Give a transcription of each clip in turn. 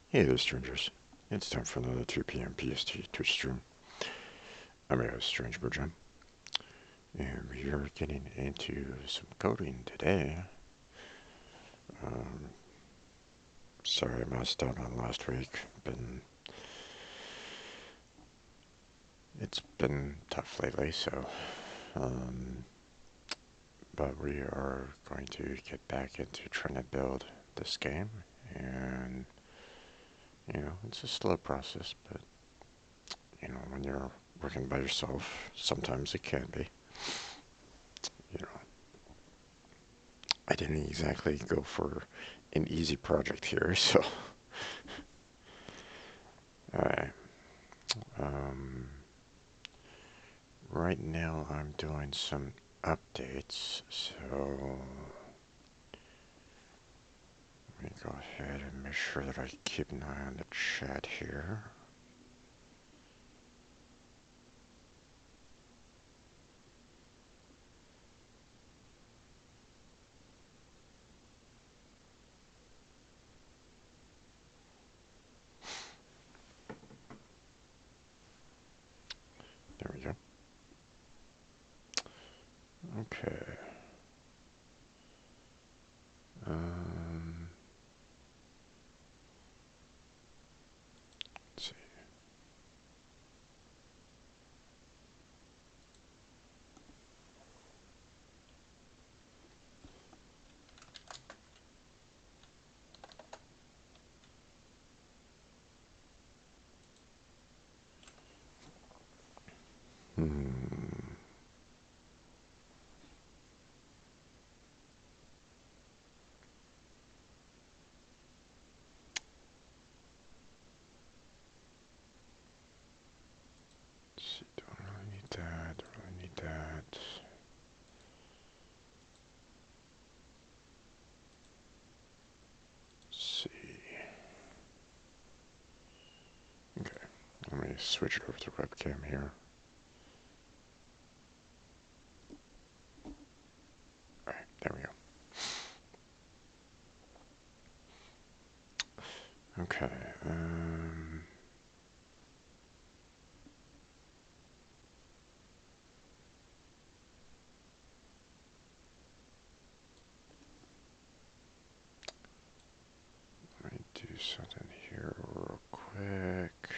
Hey there, strangers. It's time for another 2 p.m. PST Twitch stream. I'm your host, Strange Jam, and we are getting into some coding today. Um, Sorry I messed out on last week. It's been tough lately, um, but we are going to get back into trying to build this game, and it's a slow process, but when you're working by yourself, sometimes it can be. You know, I didn't exactly go for an easy project here, so alright. Um, right now I'm doing some updates, so let me go ahead and make sure that I keep an eye on the chat here. There we go. Okay. Um, let's see. Hmm. Let's see. Don't really need that. Don't really need that. Let's see. Okay. Let me switch over to webcam here. Alright, there we go. Okay. Let me do something here real quick.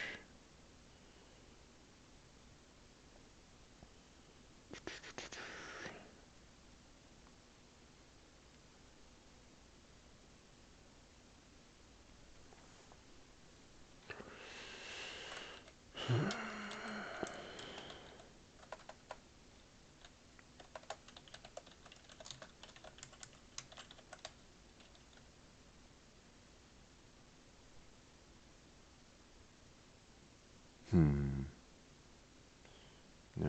Hmm. No.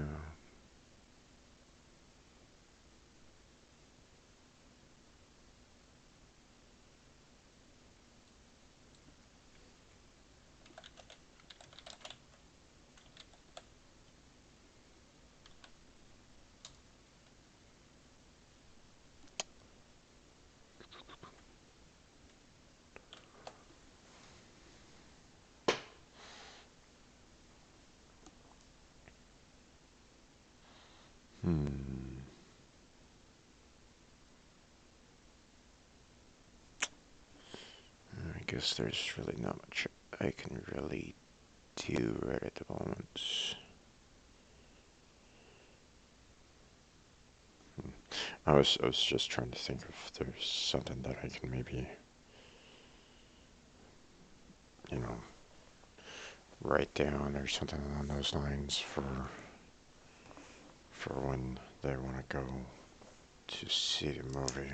Hmm. I guess there's really not much I can really do right at the moment. I was just trying to think if there's something that I can maybe, you know, write down or something along those lines for when they want to go to see the movie.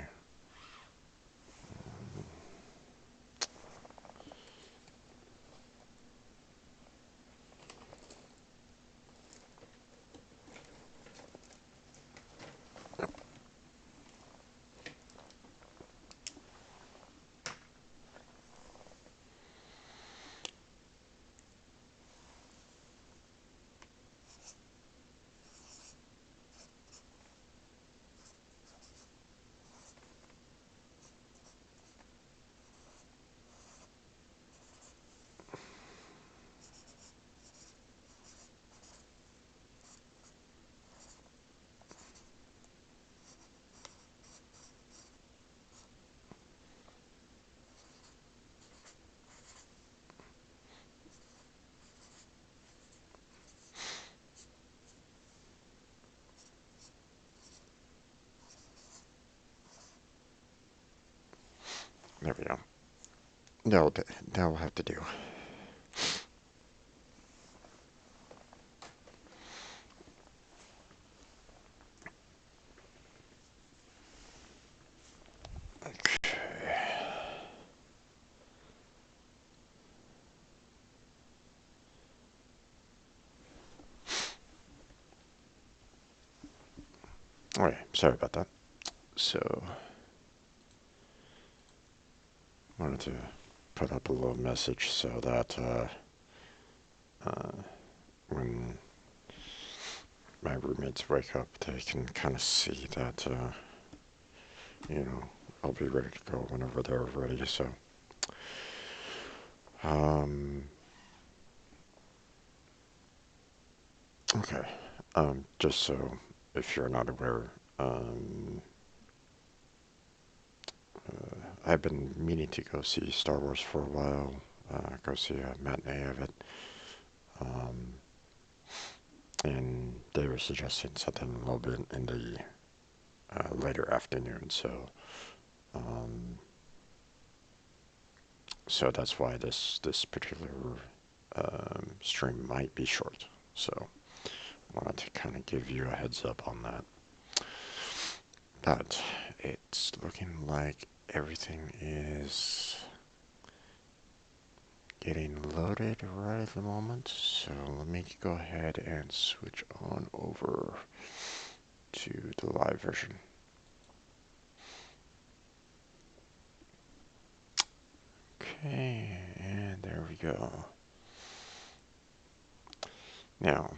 There we go. That'll have to do. Okay, sorry about that. So, wanted to put up a little message so that when my roommates wake up, they can kind of see that, I'll be ready to go whenever they're ready. So, um, okay. Just so if you're not aware, I've been meaning to go see Star Wars for a while, go see a matinee of it. And they were suggesting something a little bit in the later afternoon, um, so that's why this particular stream might be short. So I wanted to kind of give you a heads up on that. But it's looking like everything is getting loaded right at the moment. So let me go ahead and switch on over to the live version. Okay, and there we go. Now,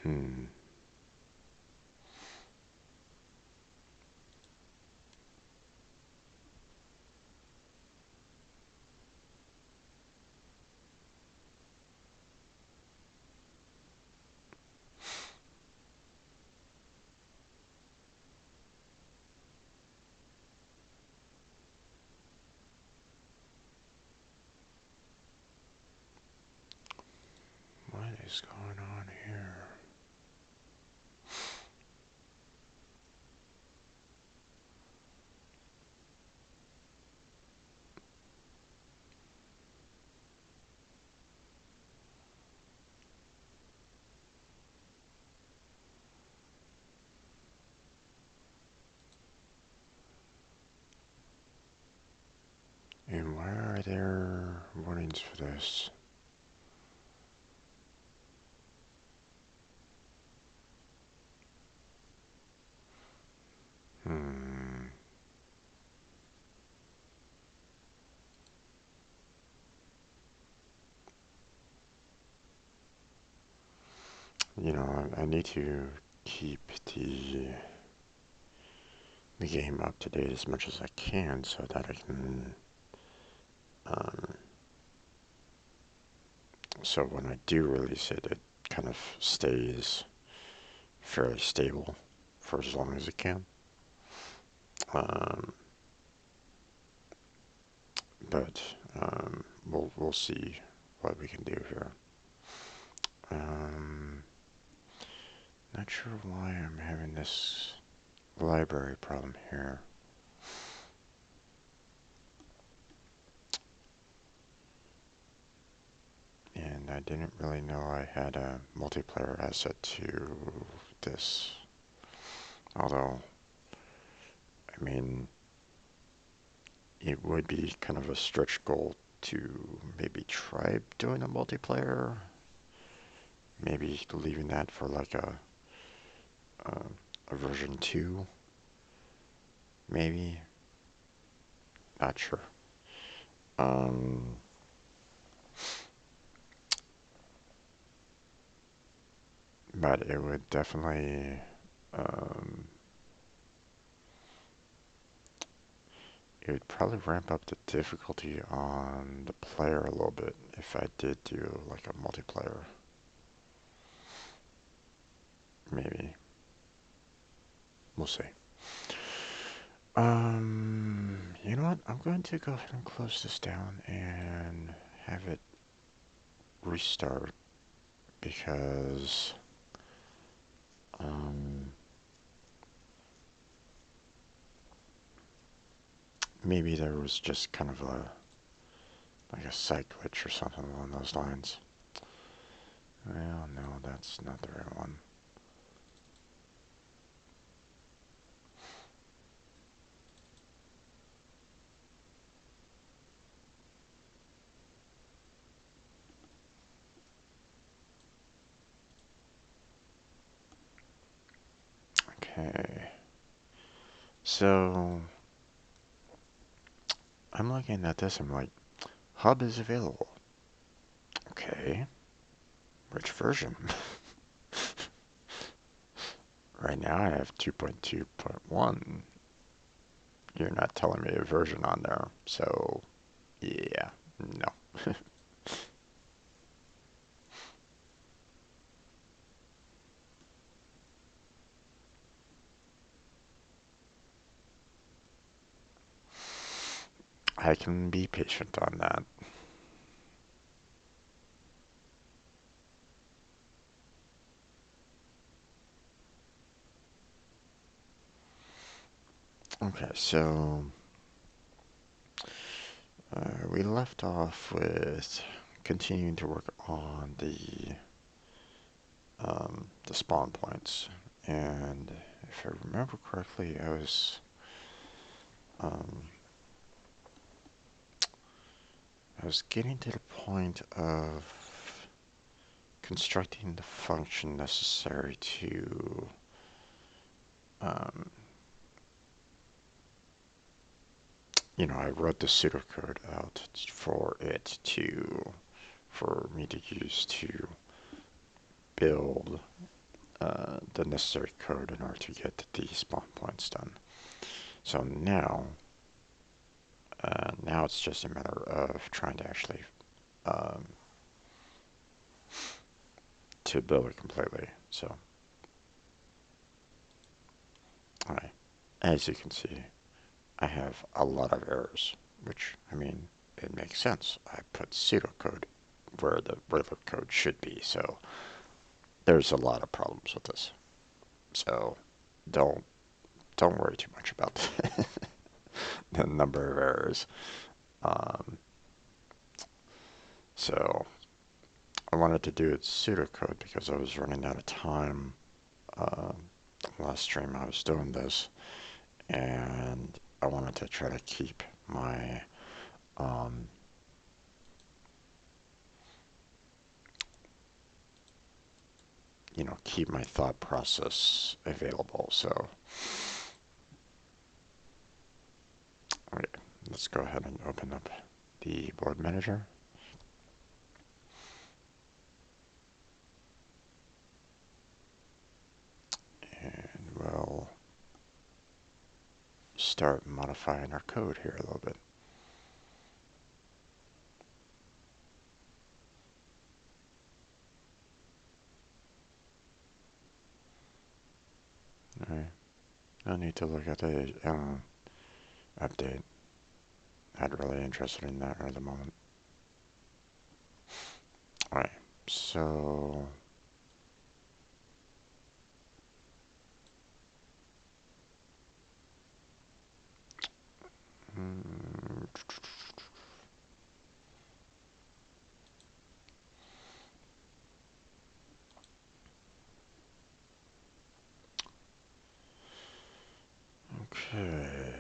hmm. What is going on here? And why are there warnings for this? Hmm. I need to keep the game up to date as much as I can so that I can, um, so when I do release it, it kind of stays fairly stable for as long as it can. Um, but we'll see what we can do here. Um, Not sure why I'm having this library problem here. And I didn't really know I had a multiplayer asset to this. Although, I mean, it would be kind of a stretch goal to maybe try doing a multiplayer. Maybe leaving that for like a version 2, maybe. Not sure. Um, but it would definitely um, it would probably ramp up the difficulty on the player a little bit if I did do like a multiplayer. Maybe. We'll see. You know what? I'm going to go ahead and close this down and have it restart because um, maybe there was just kind of like a site glitch or something along those lines. Well, no, that's not the right one. Okay. So I'm looking at this. I'm like, hub is available. Okay. Which version? Right now I have 2.2.1. You're not telling me a version on there. So, yeah, no. I can be patient on that. Okay, so we left off with continuing to work on the spawn points, and if I remember correctly, um, I was getting to the point of constructing the function necessary to um, I wrote the pseudocode out for me to use to build the necessary code in order to get the spawn points done. So now it's just a matter of trying to actually um, to build it completely. So, alright, as you can see, I have a lot of errors, which, I mean, it makes sense. I put pseudocode where the regular code should be, so there's a lot of problems with this. So don't don't worry too much about the number of errors. Um, so I wanted to do it pseudocode because I was running out of time. Uh, last stream I was doing this, and I wanted to try to keep my um, keep my thought process available. So, okay, let's go ahead and open up the board manager. And we'll start modifying our code here a little bit. Alright, no need to look at the update. Not really interested in that at the moment. Alright, so mm, okay.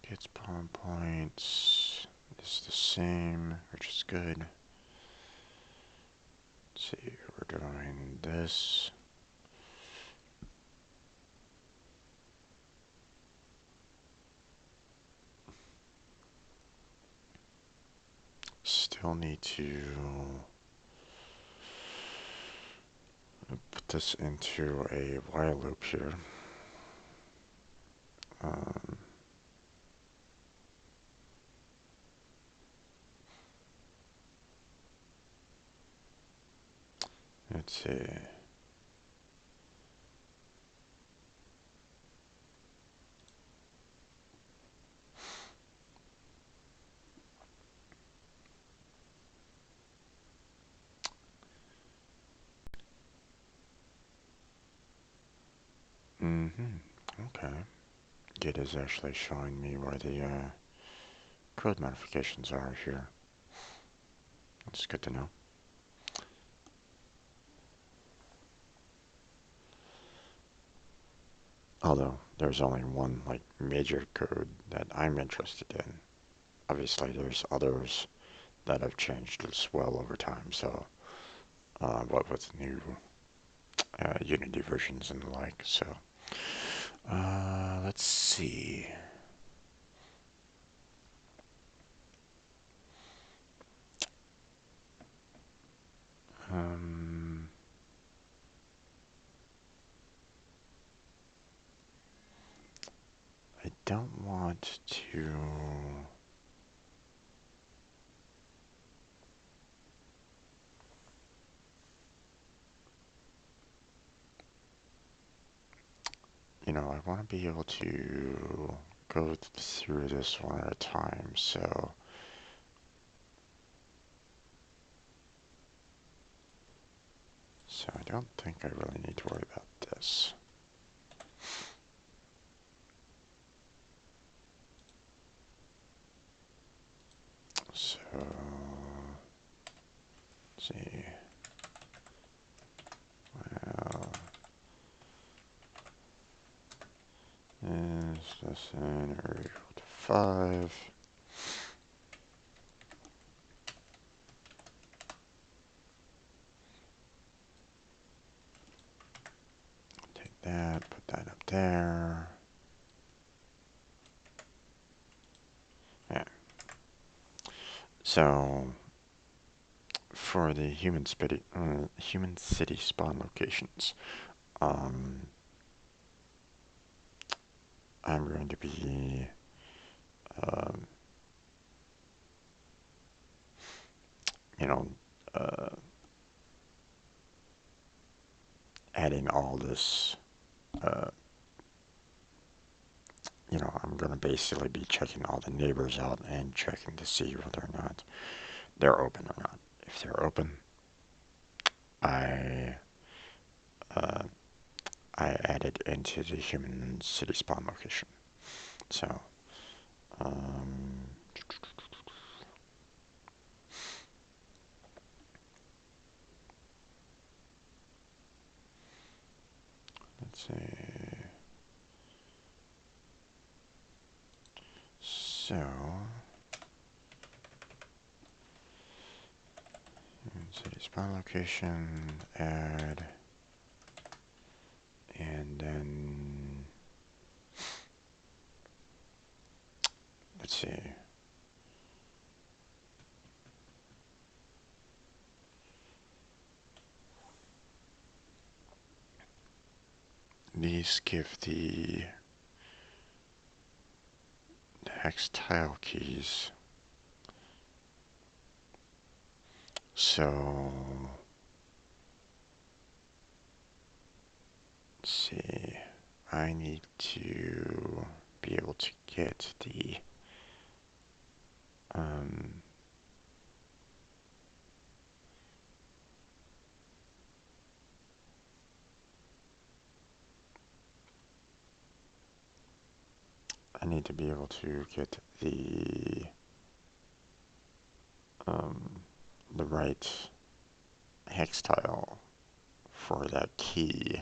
Gets pawn points is the same, which is good. Let's see, we're doing this. Still need to put this into a while loop here. Um, let's see. Mm-hmm. Okay. Git is actually showing me where the code modifications are here. That's good to know. Although there's only one like major code that I'm interested in. Obviously, there's others that have changed as well over time. So, what with new Unity versions and the like. So, let's see. Um, I don't want to. I want to be able to go through this one at a time. So I don't think I really need to worry about this. So, let's see. Well, is this in or equal to 5? Take that, put that up there. Yeah. So, for the human city spawn locations, um, I'm going to be um, you know, uh, adding all this. Uh, I'm going to basically be checking all the neighbors out and checking to see whether or not they're open or not. If they're open, I uh, I add it into the human city spawn location. So, um, let's see. So, city spawn location, add, and then let's see. These give the hex tile keys. So, let's see. I need to be able to get the um, I need to be able to get the right hex tile for that key.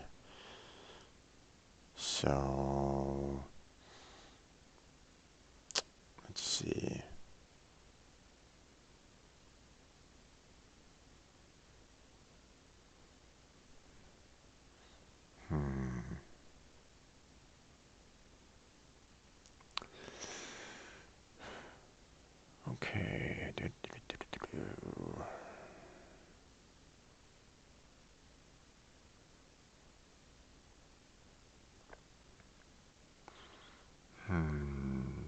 So let's see. Hmm. Okay. Hmm.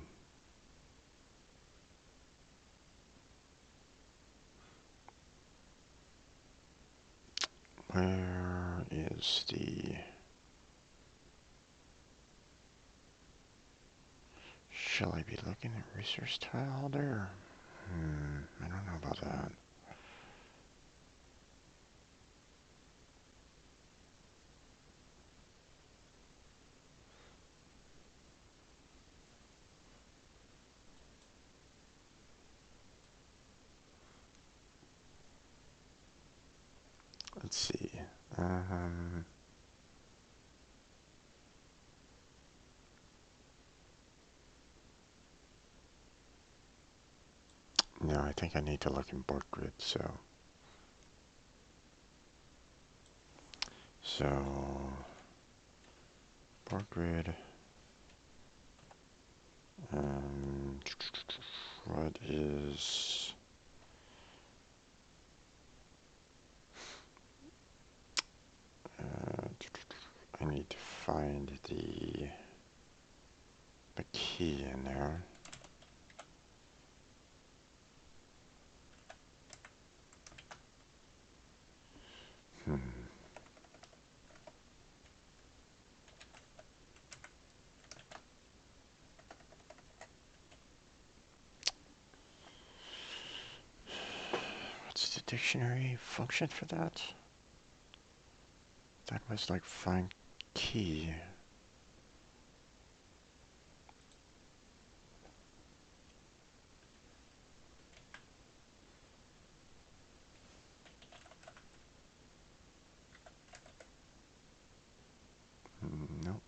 Where is the... Shall I be looking at resource tile there? I don't know about that. let's see. Um, no, I think I need to look in board grid. So board grid. Um, what is? I need to find the key in there. Hmm. What's the dictionary function for that? That was like find key. Nope.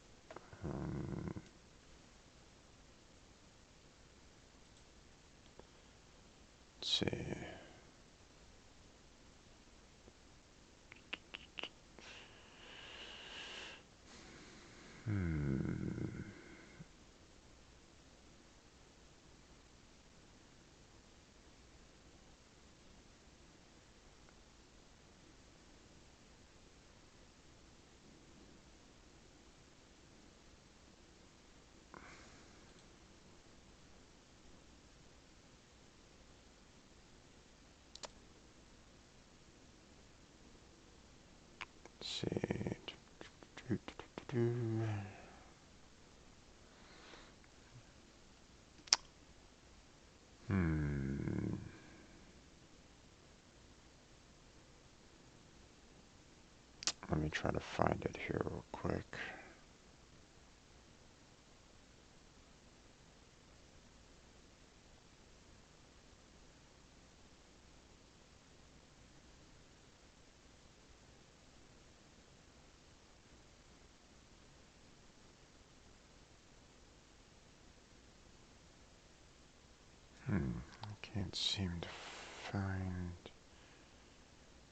Let's see. Hmm. Let's see. Hmm. Let me try to find it here real quick. I can't seem to find.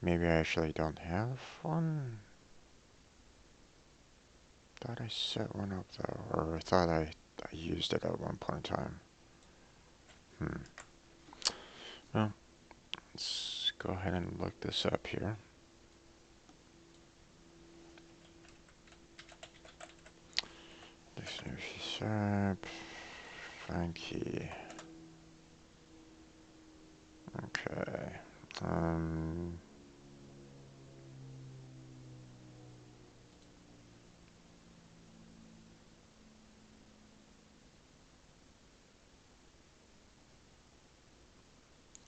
Maybe I actually don't have one. Thought I set one up though, or I thought I used it at one point in time. Well, let's go ahead and look this up here. Dictionary sharp. Find key. Okay.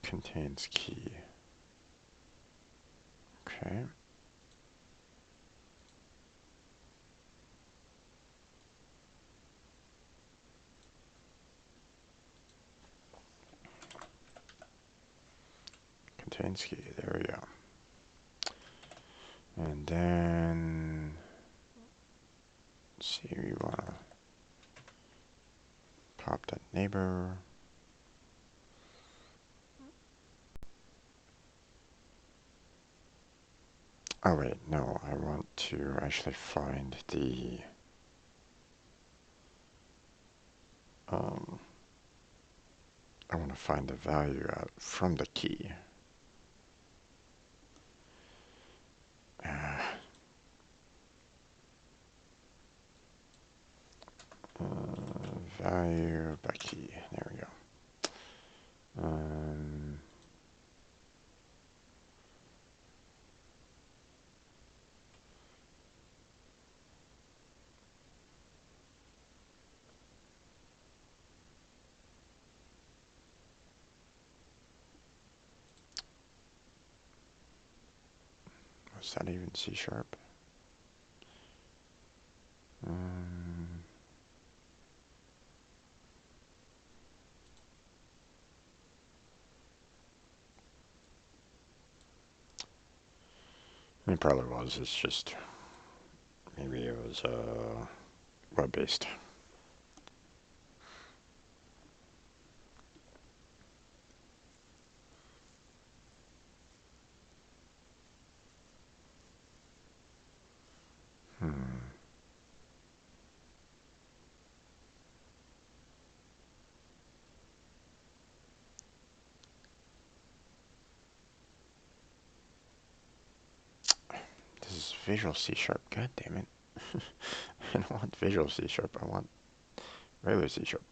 Contains key. Okay. Contains key. There we go. And then, let's see, we want to pop that neighbor. Oh wait, no, I want to actually find the I want to find the value out from the key. Value by key. There we go. Was that even C sharp? It probably was. It's just maybe it was web-based. Hmm. This is Visual C Sharp. God damn it. I don't want Visual C Sharp. I want regular C Sharp.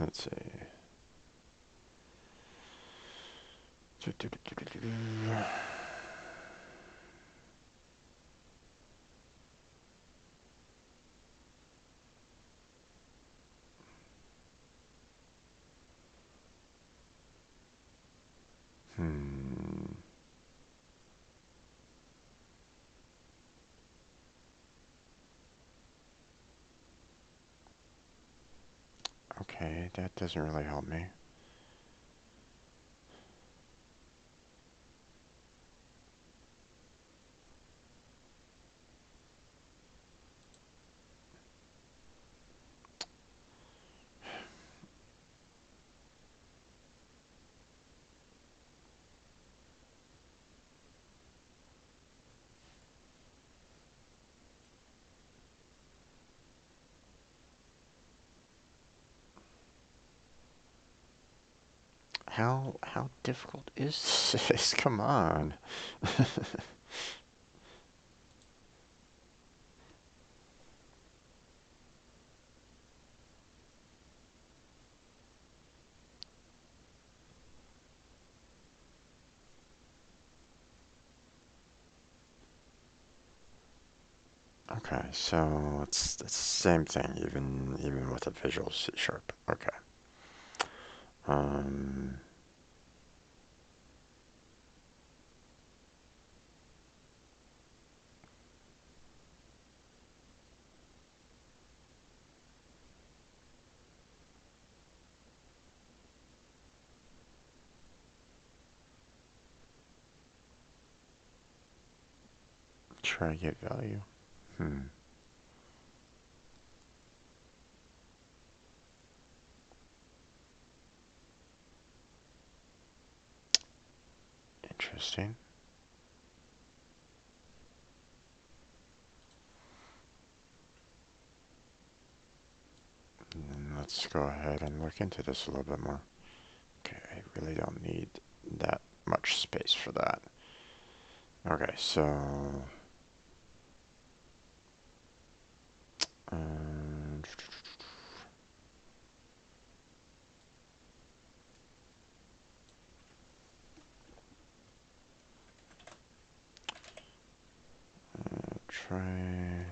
Let's see. Hmm. Okay, that doesn't really help me. How difficult is this? Come on. Okay, so it's the same thing, even with a Visual C Sharp. Okay. Um, Try get value. Hmm. Interesting. And let's go ahead and look into this a little bit more. Okay, I really don't need that much space for that. Okay, so um, try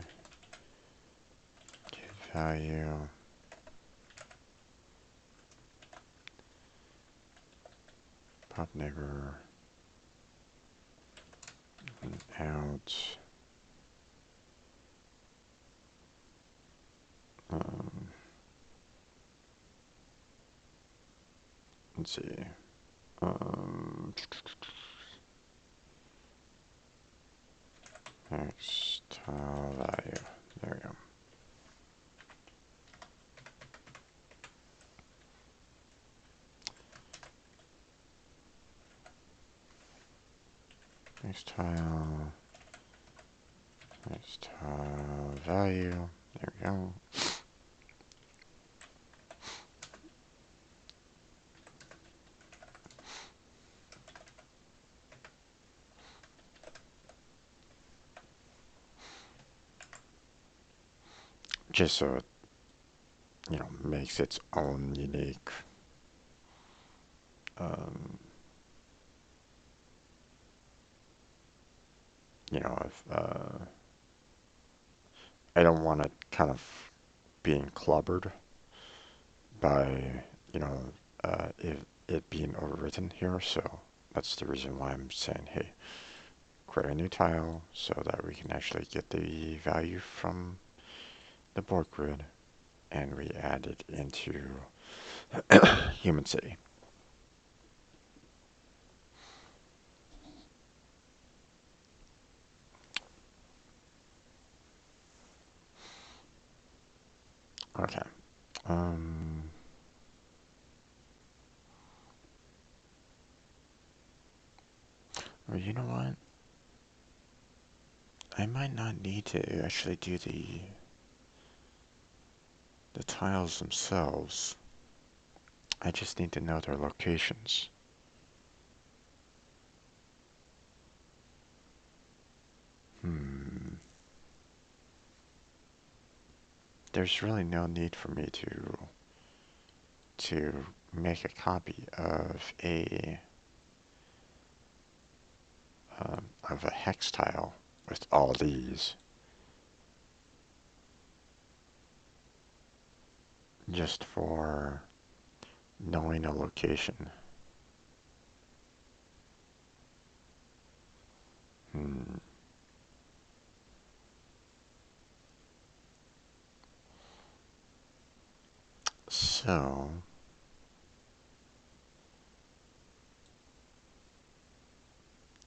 get value. Pop neighbor out. Um, let's see. Next value. There we go. Next tile. Next tile value. There we go. Just so it, makes its own unique um, if I don't want it kind of being clobbered by, it being overwritten here. So that's the reason why I'm saying, hey, create a new tile so that we can actually get the value from the board grid, and we add it into Human City. Okay. Well, you know what? I might not need to actually do the tiles themselves. I just need to know their locations. There's really no need for me to make a copy of a hex tile with all these, just for knowing a location. So,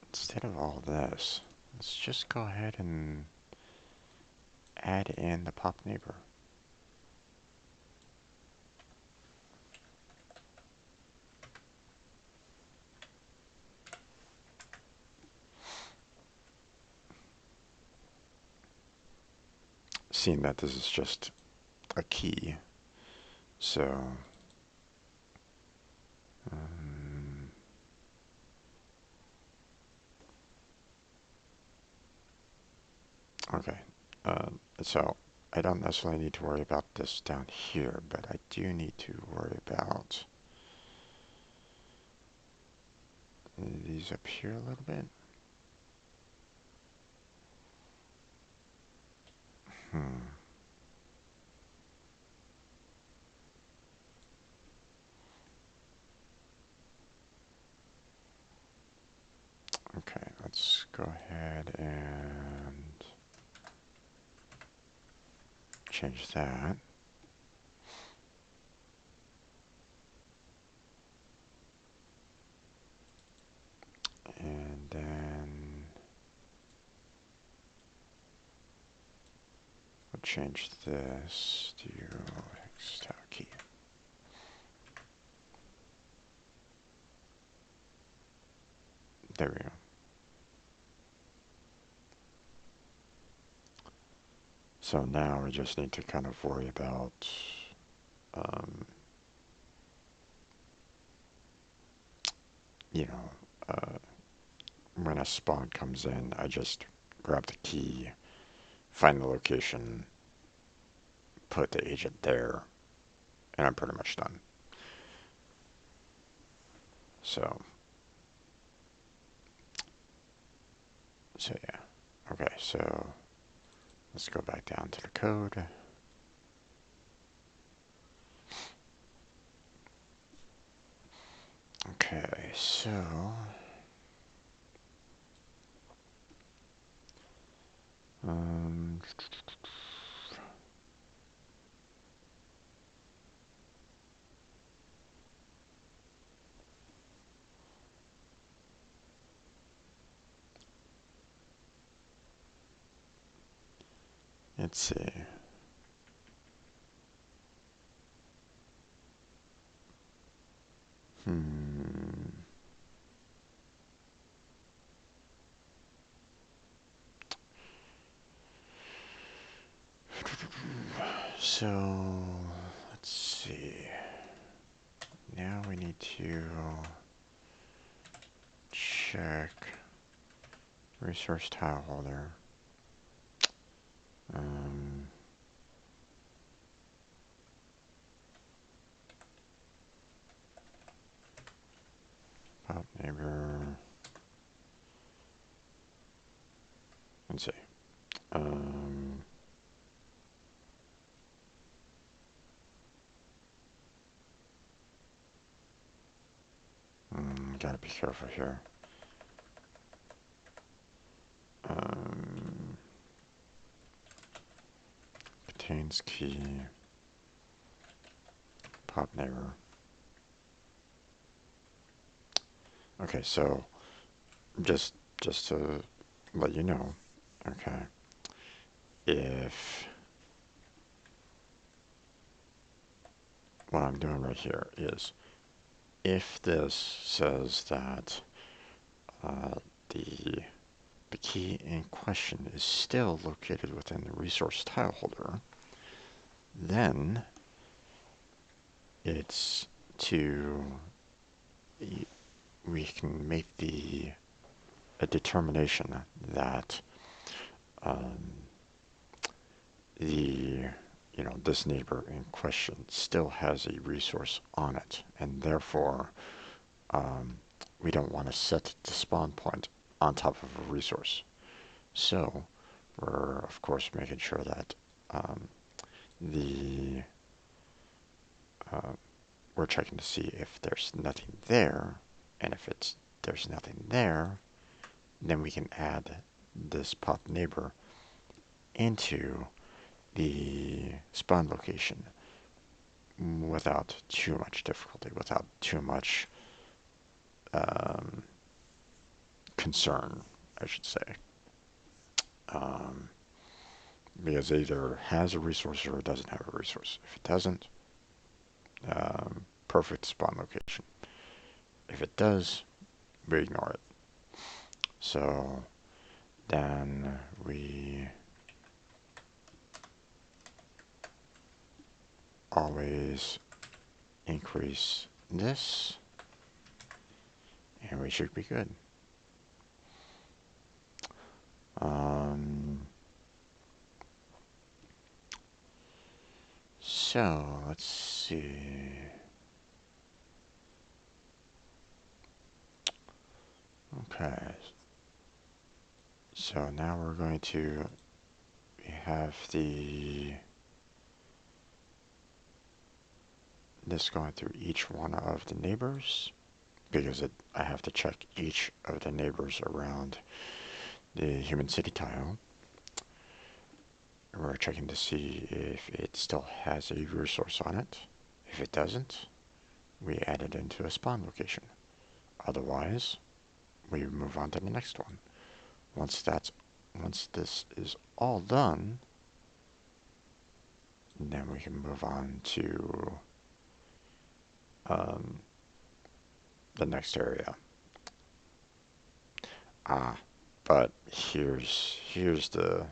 instead of all this, let's just go ahead and add in the pop neighbor. Seeing that this is just a key, so okay. So I don't necessarily need to worry about this down here, but I do need to worry about these up here a little bit. Okay, let's go ahead and change that. And then we'll change this to hex tile key. There we go. So now we just need to kind of worry about you know, when a spawn comes in, I just grab the key, find the location, put the agent there, and I'm pretty much done. So yeah. Okay, so let's go back down to the code. Okay, so let's see. So let's see. Now we need to check resource tile holder. Pop neighbor. Let's see. Gotta be careful here. contains key pop neighbor. Okay, so just to let you know, okay, if what I'm doing right here is if this says that uh, the the key in question is still located within the resource tile holder, then it's to we can make a determination that um, this neighbor in question still has a resource on it, and therefore um, we don't want to set the spawn point on top of a resource. So we're of course making sure that the uh, we're checking to see if there's nothing there, and if there's nothing there, then we can add this pop neighbor into the spawn location without too much difficulty, without too much concern, I should say. Um, because it either has a resource or it doesn't have a resource. If it doesn't, perfect spawn location. If it does, we ignore it. So then we always increase this, and we should be good. So let's see. Okay. So now we're going to have this going through each one of the neighbors, because I have to check each of the neighbors around the human city tile. We're checking to see if it still has a resource on it. If it doesn't, we add it into a spawn location. Otherwise, we move on to the next one. Once this is all done, then we can move on to the next area. But here's the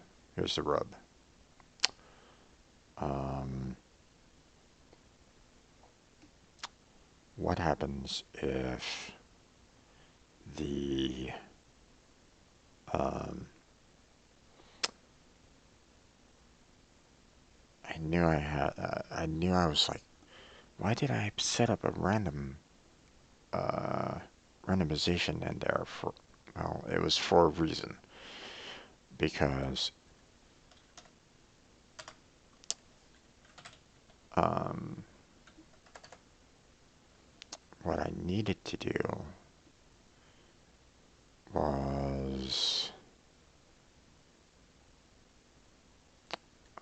rub. What happens if the I knew I was like, why did I set up a randomization in there for, well, it was for a reason, because what I needed to do was,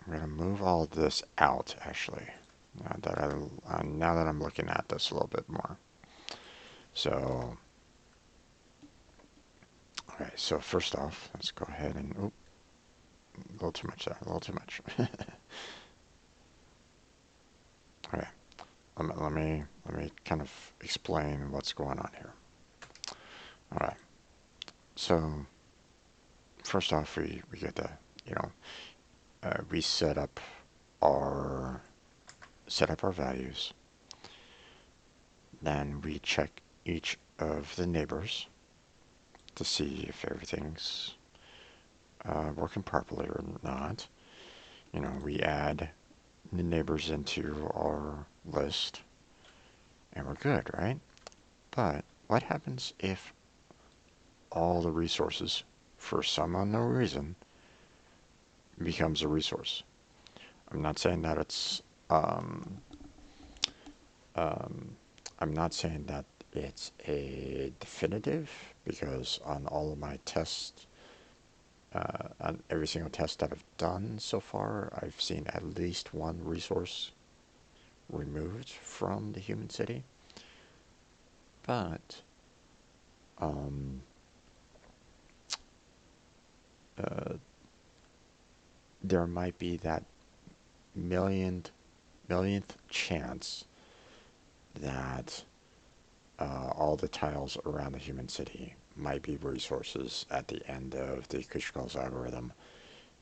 I'm going to move all of this out, actually, now that I'm looking at this a little bit more. So, okay, so first off, let's go ahead and, a little too much there, a little too much. Okay, let me kind of explain what's going on here. All right, so first off, we get to, we set up our values. Then we check each of the neighbors to see if everything's working properly or not. We add the neighbors into our list, and we're good, right? But what happens if all the resources, for some unknown reason, becomes a resource? I'm not saying that it's I'm not saying that it's a definitive, because on all of my tests on every single test that I've done so far, I've seen at least one resource removed from the human city. But um, uh, there might be that millionth chance that all the tiles around the human city might be resources at the end of the Kushkal's algorithm,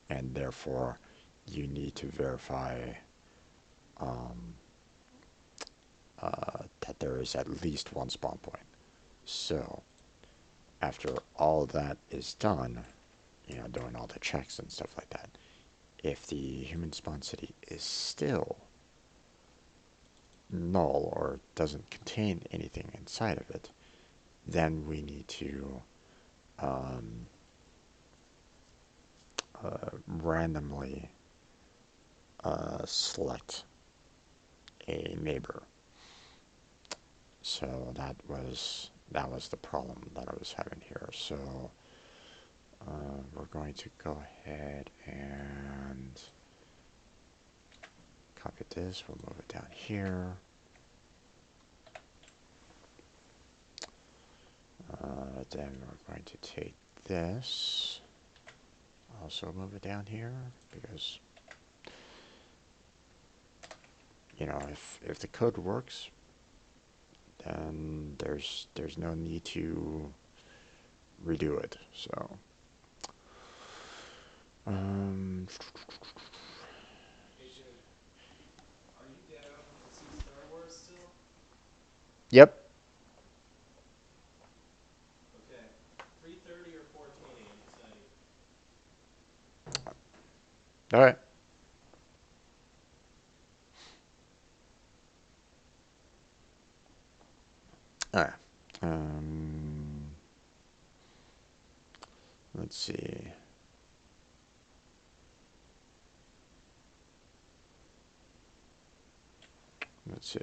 and therefore you need to verify um, that there is at least one spawn point. So after all that is done, doing all the checks and stuff like that, if the human spawn city is still null or doesn't contain anything inside of it, then we need to um, randomly select a neighbor. So that was the problem that I was having here. So we're going to go ahead and copy this. We'll move it down here. Then we're going to take this, also move it down here, because if the code works, then there's no need to redo it. So AJ, are you down to see Star Wars still? yep. Okay. 3:30 or 4:20, you decide. All right. All right. Let's see. Let's see.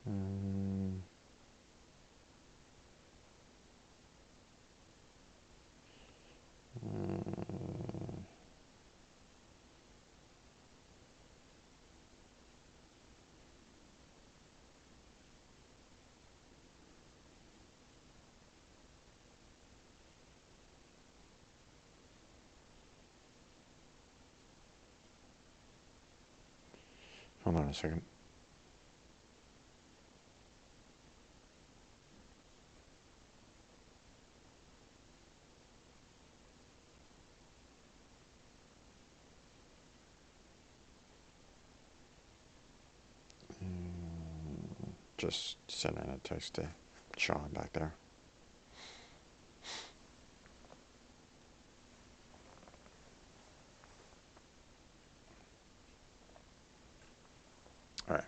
Um, Hold on a second. Just sending a text to Sean back there. All right.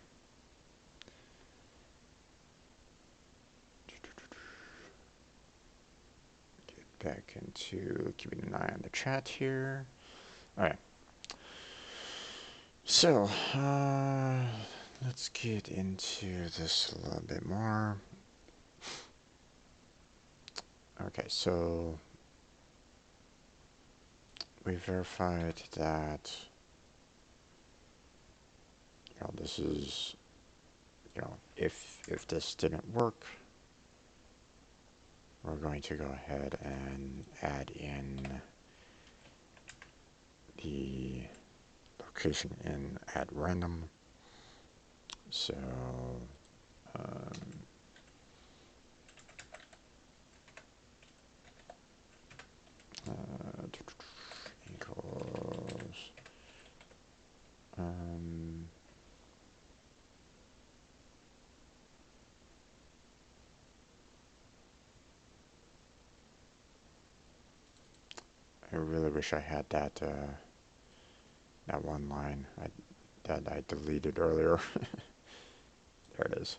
Get back into keeping an eye on the chat here. All right. So, let's get into this a little bit more. Okay, so we verified that, this is, if this didn't work, we're going to go ahead and add in the location in at random. So um, equals I really wish I had that that one line that I deleted earlier. There it is.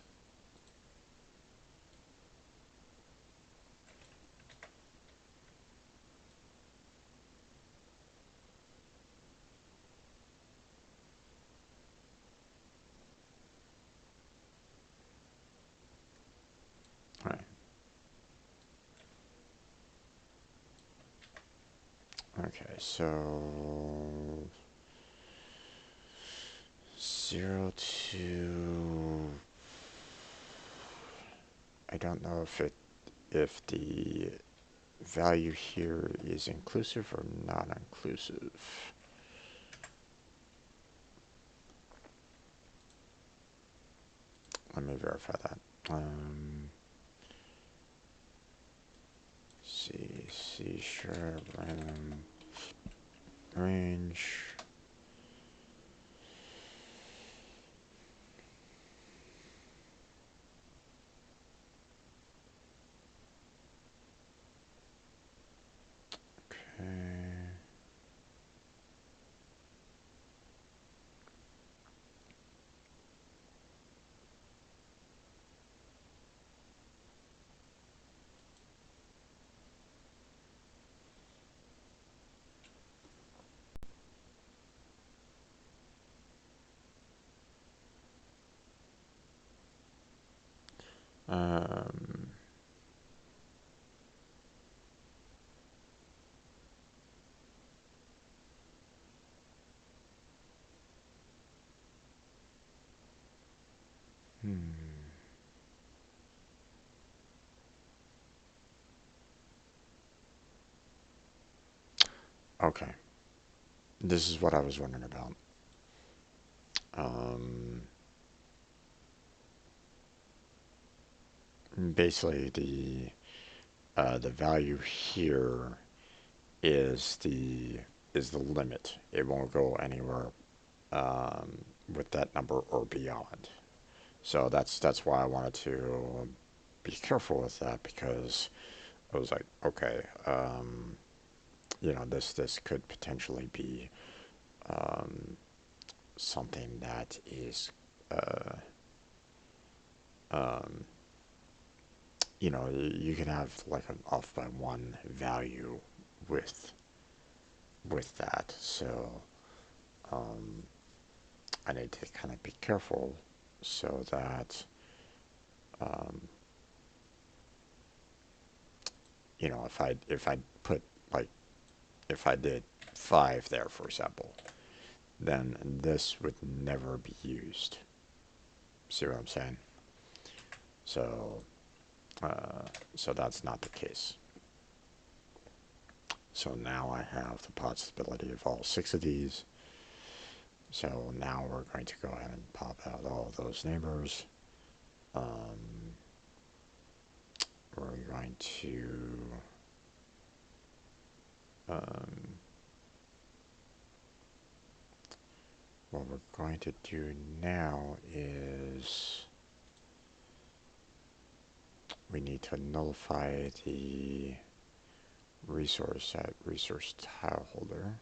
Right. Okay, so 0 to, I don't know if the value here is inclusive or non-inclusive. Let me verify that. C sharp random range. Okay. Um, hmm. Okay. This is what I was wondering about. Um, Basically, the value here is the limit. It won't go anywhere with that number or beyond. So that's why I wanted to be careful with that, because I was like, okay, this could potentially be something that is, uh, um, you can have like an off by one value with that. So um, I need to kind of be careful so that um, if I put like if I did 5 there, for example, then this would never be used. See what I'm saying? So so that's not the case. So now I have the possibility of all 6 of these. So now we're going to go ahead and pop out all those neighbors. Um, we're going to um, what we're going to do now is we need to nullify the resource at resource tile holder.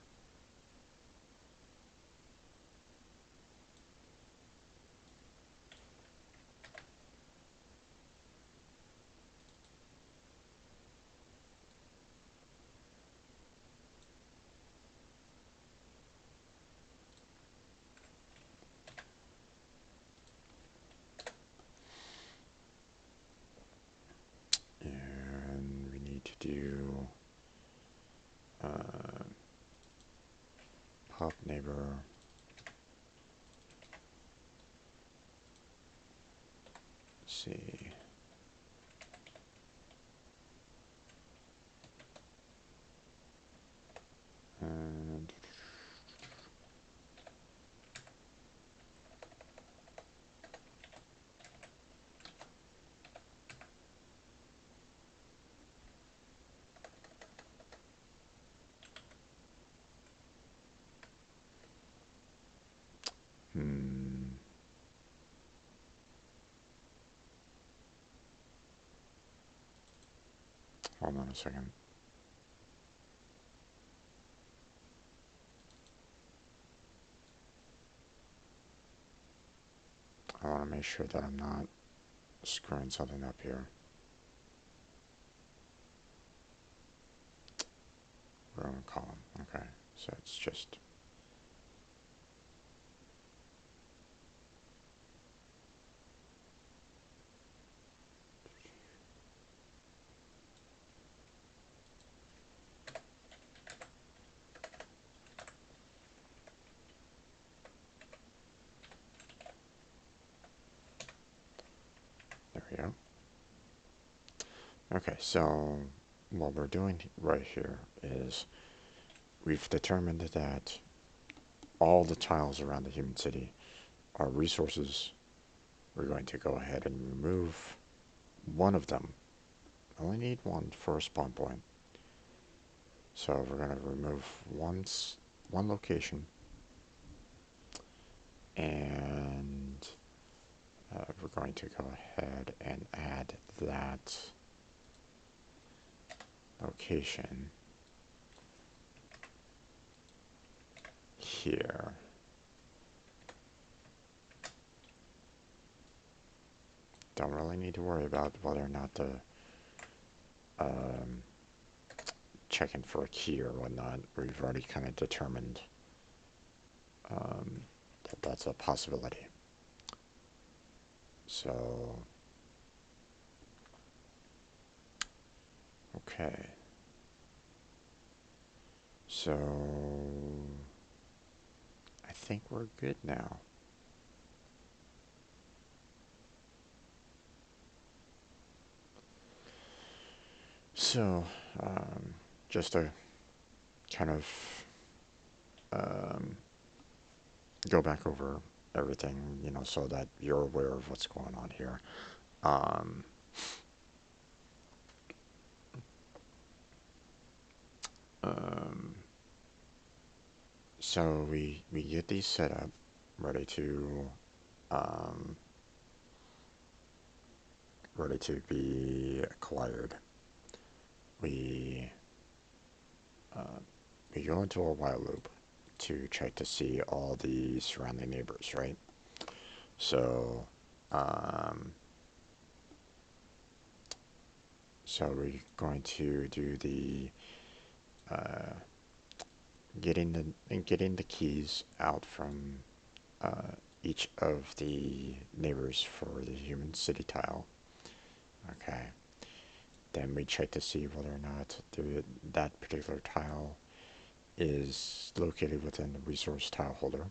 And we need to do uh, pop neighbor. Let's see. And hmm, hold on a second. I want to make sure that I'm not screwing something up here. Row and column. Okay, so it's just we go. Okay, so what we're doing right here is we've determined that all the tiles around the human city are resources. We're going to go ahead and remove one of them. I only need one for a spawn point. So we're going to remove one location, and we're going to go ahead and add that location here. Don't really need to worry about whether or not the um, checking for a key or whatnot. We've already kind of determined that that's a possibility. So, okay. So, I think we're good now. So, just to kind of um, go back over everything, so that you're aware of what's going on here. Um, um, so we get these set up, ready to um, ready to be acquired. We uh, we go into a while loop to check to see all the surrounding neighbors, right? So, um, so we're going to do the uh, getting the keys out from uh, each of the neighbors for the human city tile. Okay. Then we check to see whether or not that particular tile is located within the resource tile holder.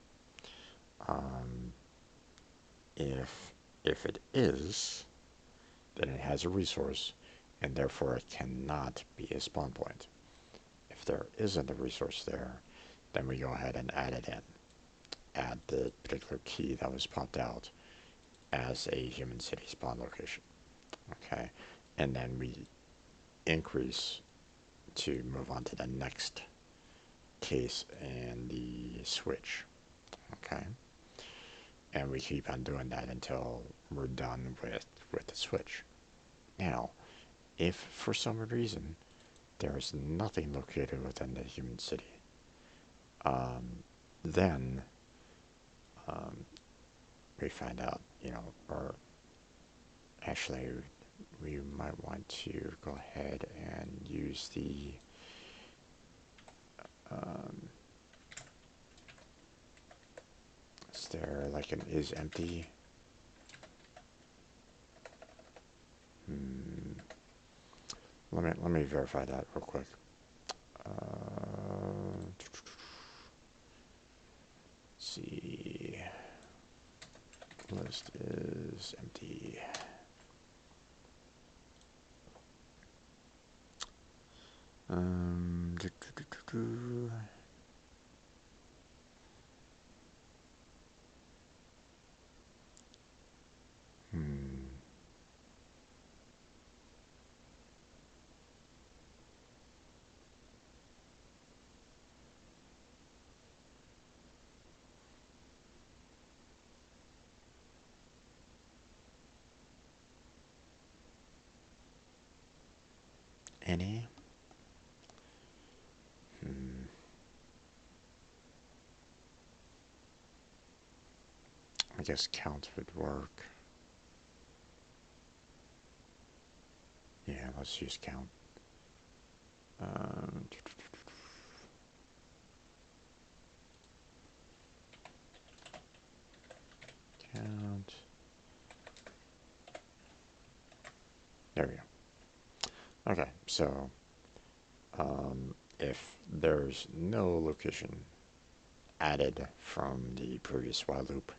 Um, if it is, then it has a resource, and therefore it cannot be a spawn point. If there isn't a resource there, then we go ahead and add it in. Add the particular key that was popped out as a human city spawn location. Okay, and then we increase to move on to the next case and the switch. Okay, and we keep on doing that until we're done with the switch. Now, if for some reason there is nothing located within the human city, then we find out, or actually, we might want to go ahead and use the um, is there like an is empty? Hmm. Let me verify that real quick. Let's see. List is empty. Um, do, do, do, do, do. Hmm. Any? Hmm. I guess count would work. Yeah, let's use count. Um, count. There we go. Okay, so if there's no location added from the previous while loop,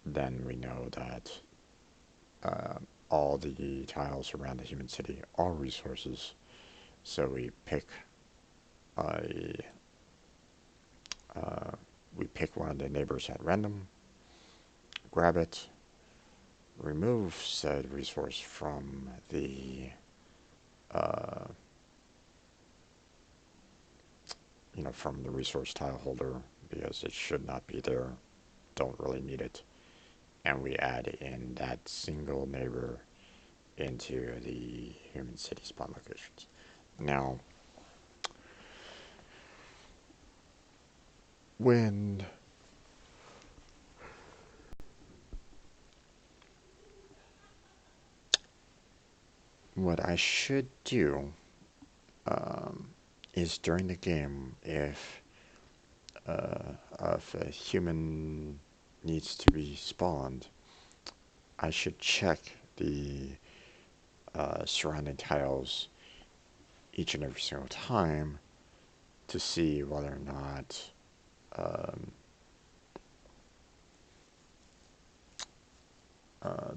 then we know that all the tiles around the human city are resources. So a uh, we pick one of the neighbors at random, grab it, remove said resource from the uh, from the resource tile holder because it should not be there. Don't really need it, and we add in that single neighbor into the human city spawn locations. Now, when what I should do um, is during the game, if a human needs to be spawned, I should check the surrounding tiles each and every single time to see whether or not um,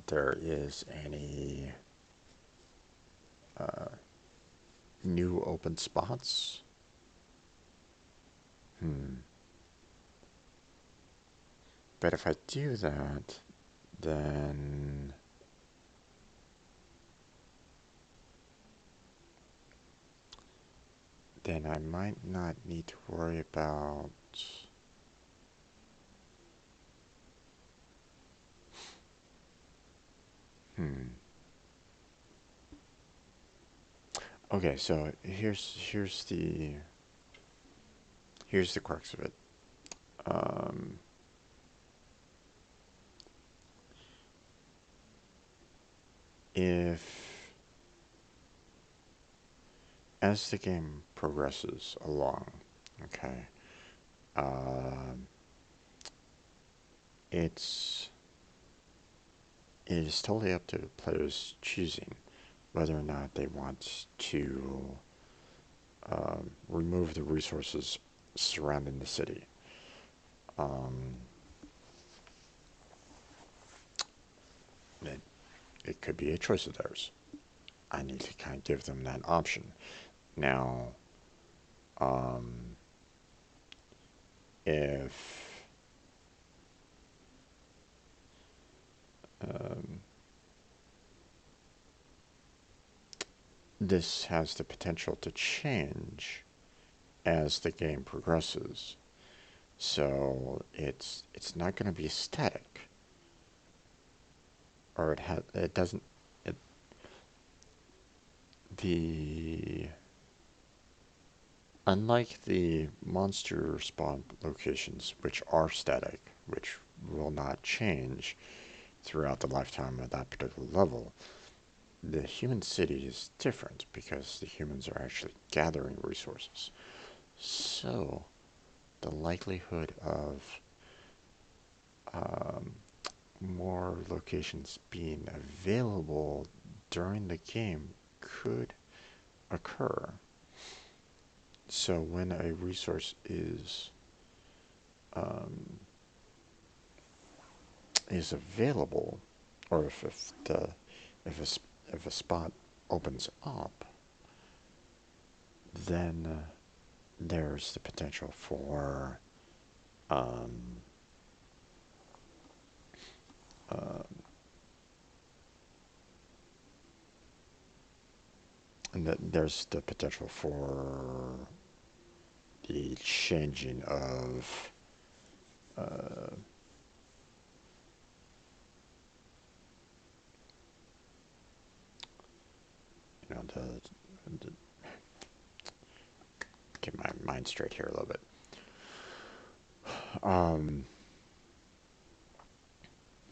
there is any uh, new open spots. Hmm. But if I do that, then I might not need to worry about. Hmm. Okay, so here's the crux of it. Um, if as the game progresses along, okay, um, it's it is totally up to the players choosing whether or not they want to remove the resources surrounding the city. Um, it, it could be a choice of theirs. I need to kind of give them that option. Now, um, if um, this has the potential to change as the game progresses, so it's not going to be static, or it doesn't it, the unlike the monster spawn locations, which are static, which will not change throughout the lifetime of that particular level. The human city is different because the humans are actually gathering resources. So, the likelihood of um, more locations being available during the game could occur. So, when a resource um, is available, or if a spot opens up, then there's the potential for um, uh, and there's the potential for the changing of uh, the get my mind straight here a little bit. Um,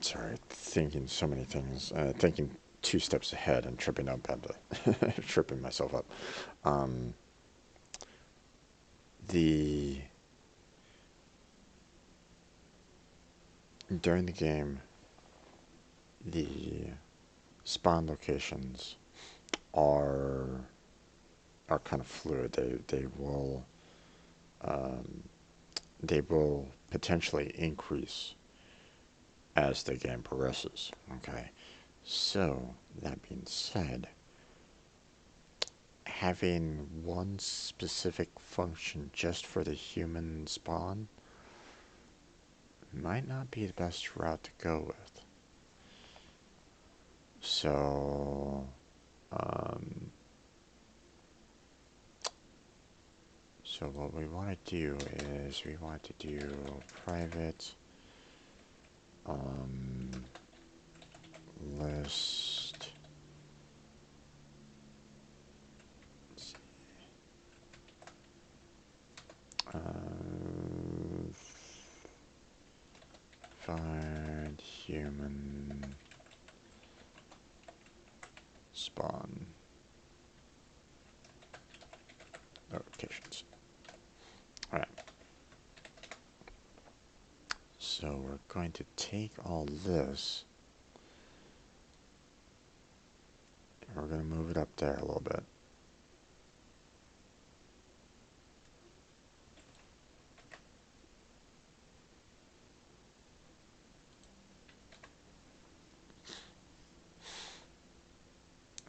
Sorry, thinking so many things, thinking two steps ahead and tripping up at the tripping myself up. Um, the During the game, the spawn locations are kind of fluid. Um, they will potentially increase as the game progresses. Okay, So, that being said, having one specific function just for the human spawn might not be the best route to go with. So, um, so what we want to do is we want to do private list. Uh, find human spawn locations. Alright, so we're going to take all this and we're going to move it up there a little bit.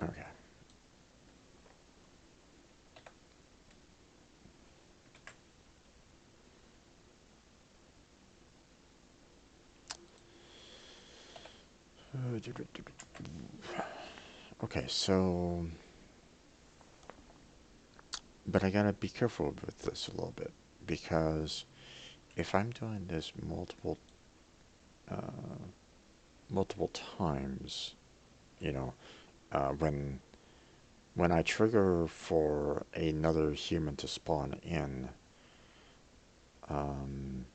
Okay. Okay, so, but I gotta be careful with this a little bit because if I'm doing this multiple times, you know, when I trigger for another human to spawn in, um,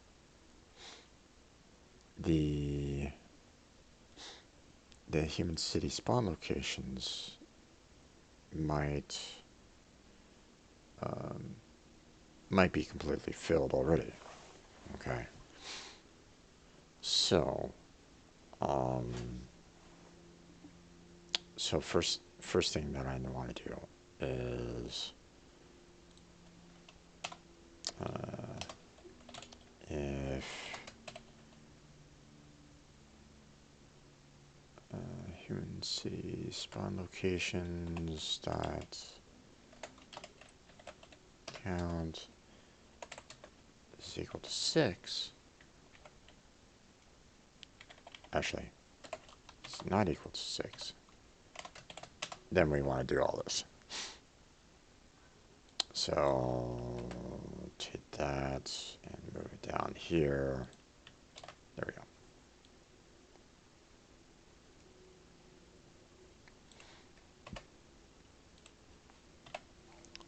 the the human city spawn locations might um, might be completely filled already. Okay, so um, so first thing that I want to do is if human city spawn locations dot count is equal to 6, actually it's not equal to 6, then we want to do all this. So take that and move it down here. There we go.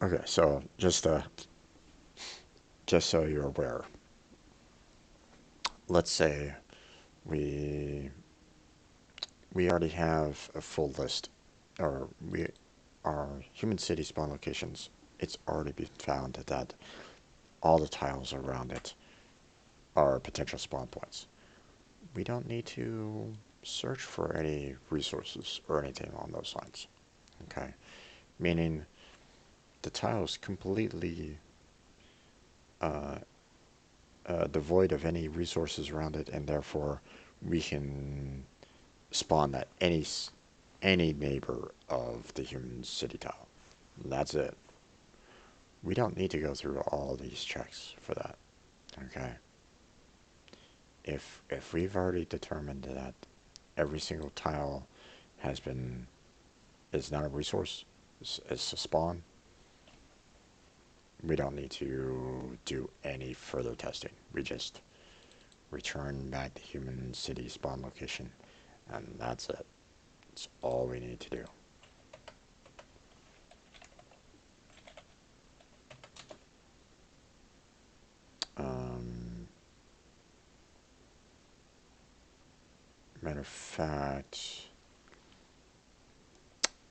Okay, so just so you're aware, let's say we we already have a full list, or we our human city spawn locations. It's already been found that all the tiles around it are potential spawn points. We don't need to search for any resources or anything along those lines. Okay, meaning the tile is completely uh, devoid of any resources around it, and therefore we can spawn at any neighbor of the human city tile. That's it. We don't need to go through all these checks for that. Okay. If we've already determined that every single tile has been is not a resource, it's a spawn, we don't need to do any further testing. We just return back the human city spawn location, and that's it. That's all we need to do. Um, Matter of fact,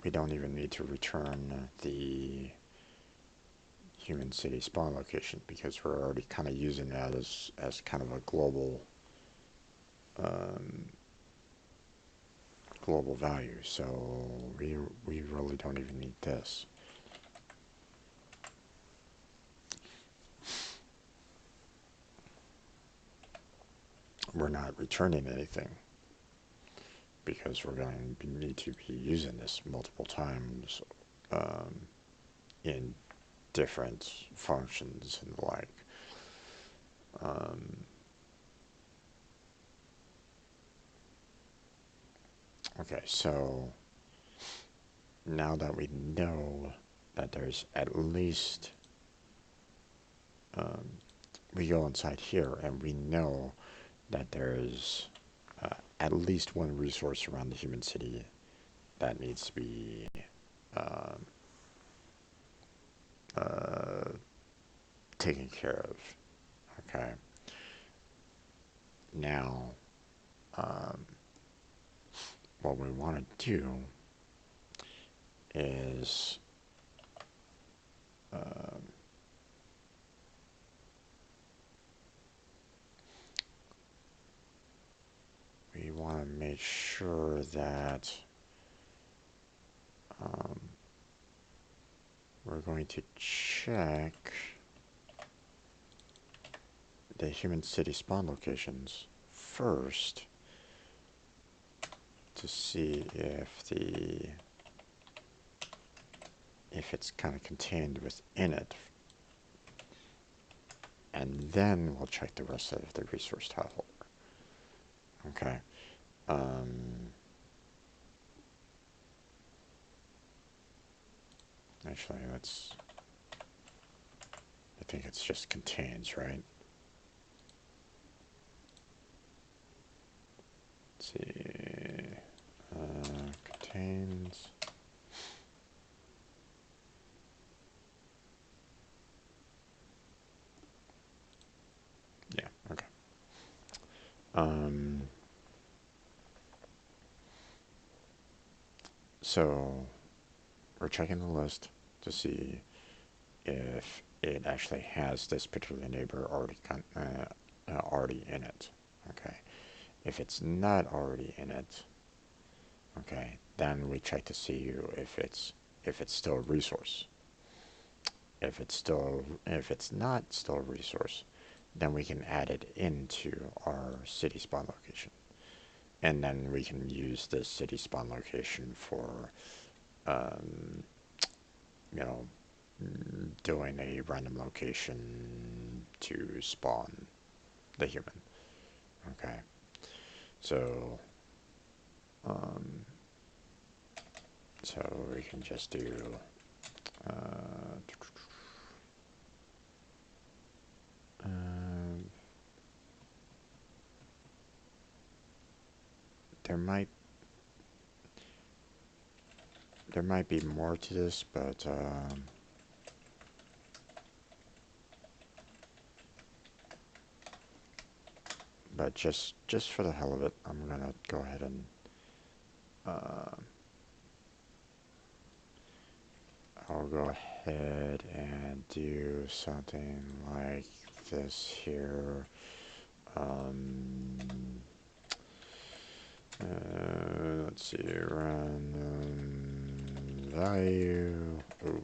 we don't even need to return the human city spawn location because we're already kind of using that as kind of a um, global value. So we really don't even need this. We're not returning anything because we're going to need to be using this multiple times um, in different functions and the like. Um, okay, so now that we know that there's at least, um, we go inside here and we know that there's at least one resource around the human city that needs to be um, uh, taken care of. Okay. Now, um, what we want to do is um, we want to make sure that um, we're going to check the human city spawn locations first to see if it's kind of contained within it, and then we'll check the rest of the resource tile holder. Okay. Um, Actually, let's. I think it's just contains, right? Let's see. Contains. Yeah. Okay. Um, so we're checking the list to see if it actually has this particular neighbor already in it. Okay. If it's not already in it, okay, then we check to see if it's still a resource. If it's not still a resource, then we can add it into our city spawn location, and then we can use this city spawn location for um, you know, doing a random location to spawn the human. Okay, so um, so we can just do uh, uh, there might be more to this, but just for the hell of it, I'm gonna go ahead and uh, I'll go ahead and do something like this here. Um, let's see, random value. Oh,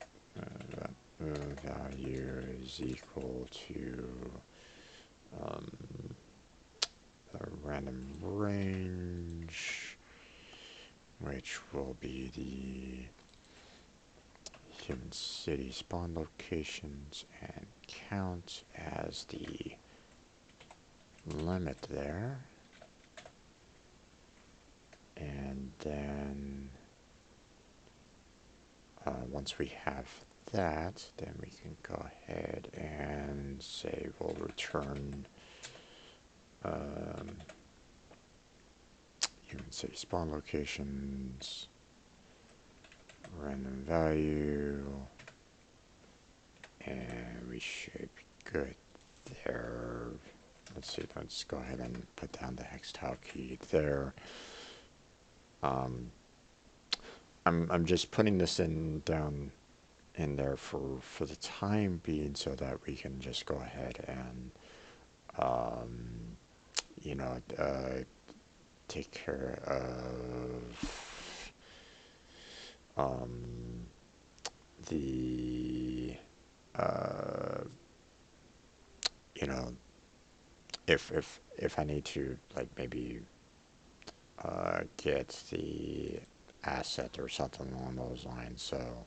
that value is equal to um, the random range, which will be the human city spawn locations, and count as the limit there. And then once we have that, then we can go ahead and say we'll return um, human city spawn locations, random value, and we should be good there. Let's see, let's go ahead and put down the hex tile key there. Um, I'm just putting this down in there for the time being so that we can just go ahead and um, you know take care of um, the uh, you know if I need to, like, maybe get the asset or something along those lines. So,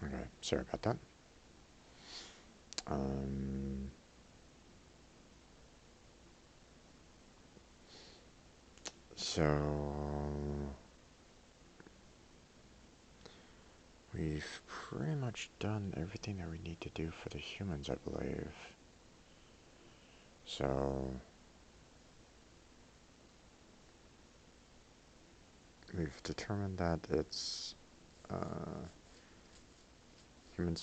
okay, sorry about that. Um, so we've pretty much done everything that we need to do for the humans, I believe. So we've determined that it's human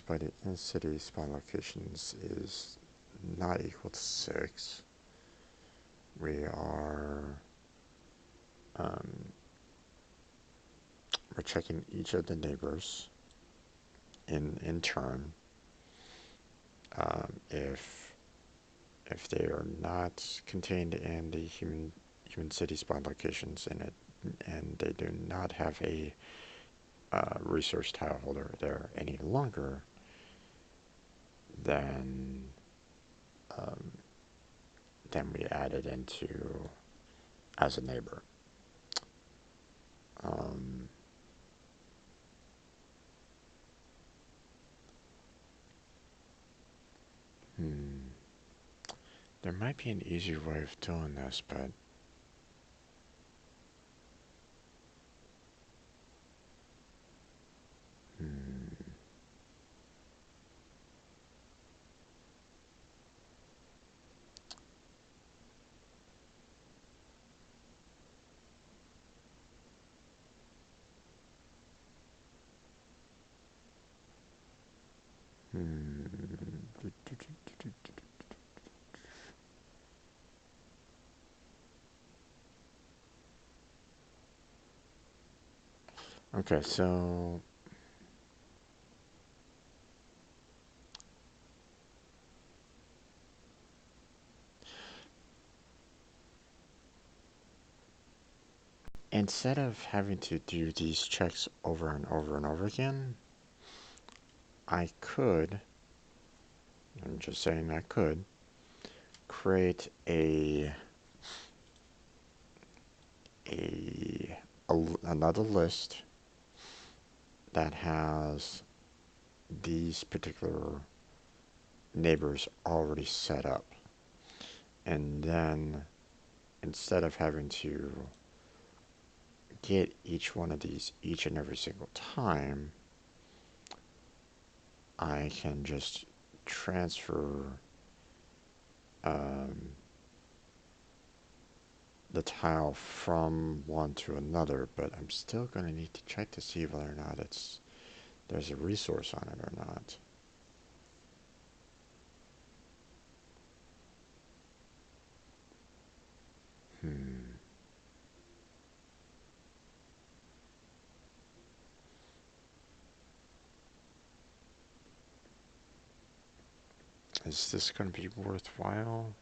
city spawn locations is not equal to 6. We are um, we're checking each of the neighbors in turn. If they are not contained in the human city spawn locations and they do not have a resource tile holder there any longer, then um, then we add it into as a neighbor. Um, hmm. There might be an easier way of doing this, but hmm, hmm. Okay, so instead of having to do these checks over and over and over again, I could, I'm just saying I could, create a, another list that has these particular neighbors already set up. And then instead of having to get each one of these each and every single time, I can just transfer um, the tile from one to another, but I'm still going to need to check to see whether or not there's a resource on it or not. Hmm. Is this going to be worthwhile?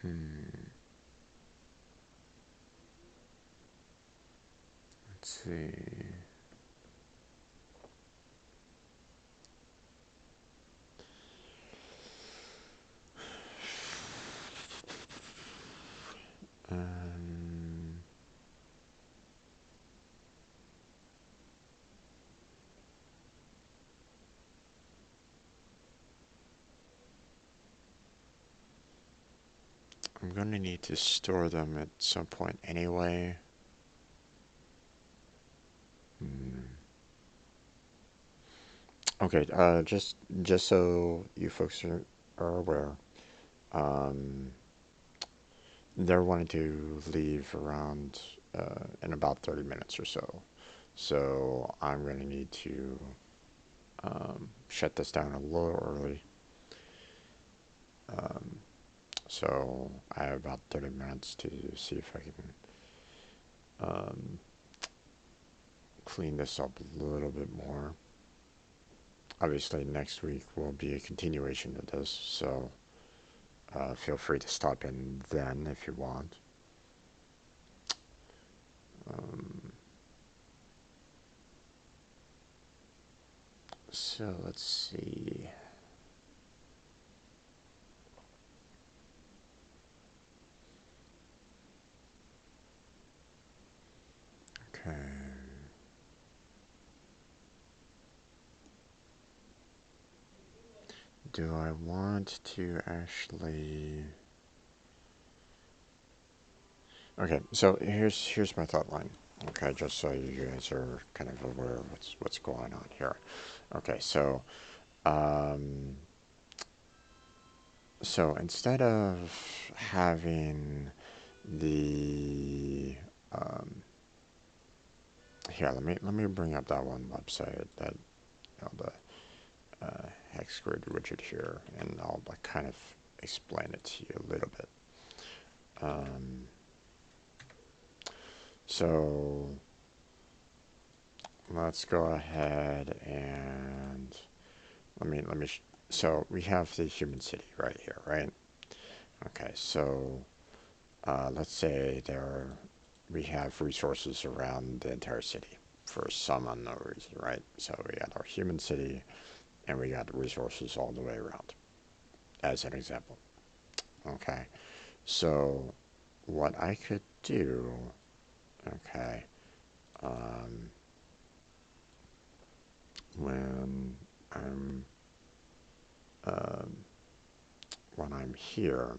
Hmm. Let's see. Um, I'm going to need to store them at some point anyway. Hmm. Okay, just so you folks are aware, um, they're wanting to leave around in about 30 minutes or so. So I'm going to need to shut this down a little early. Um, so I have about 30 minutes to see if I can um, clean this up a little bit more. Obviously, next week will be a continuation of this, so feel free to stop in then if you want. Um, so let's see. Okay. Do I want to actually? Okay, so here's my thought line. Okay, just so you guys are kind of aware of what's going on here. Okay, um, so instead of having the here, let me bring up that one website that the hex grid widget here, and I'll kind of explain it to you a little bit. Um, so let's go ahead and so we have the human city right here, right? Okay, so let's say we have resources around the entire city for some unknown reason, right? So we got our human city, and we got the resources all the way around, as an example. Okay, so what I could do, okay, um, when I'm um, when I'm here,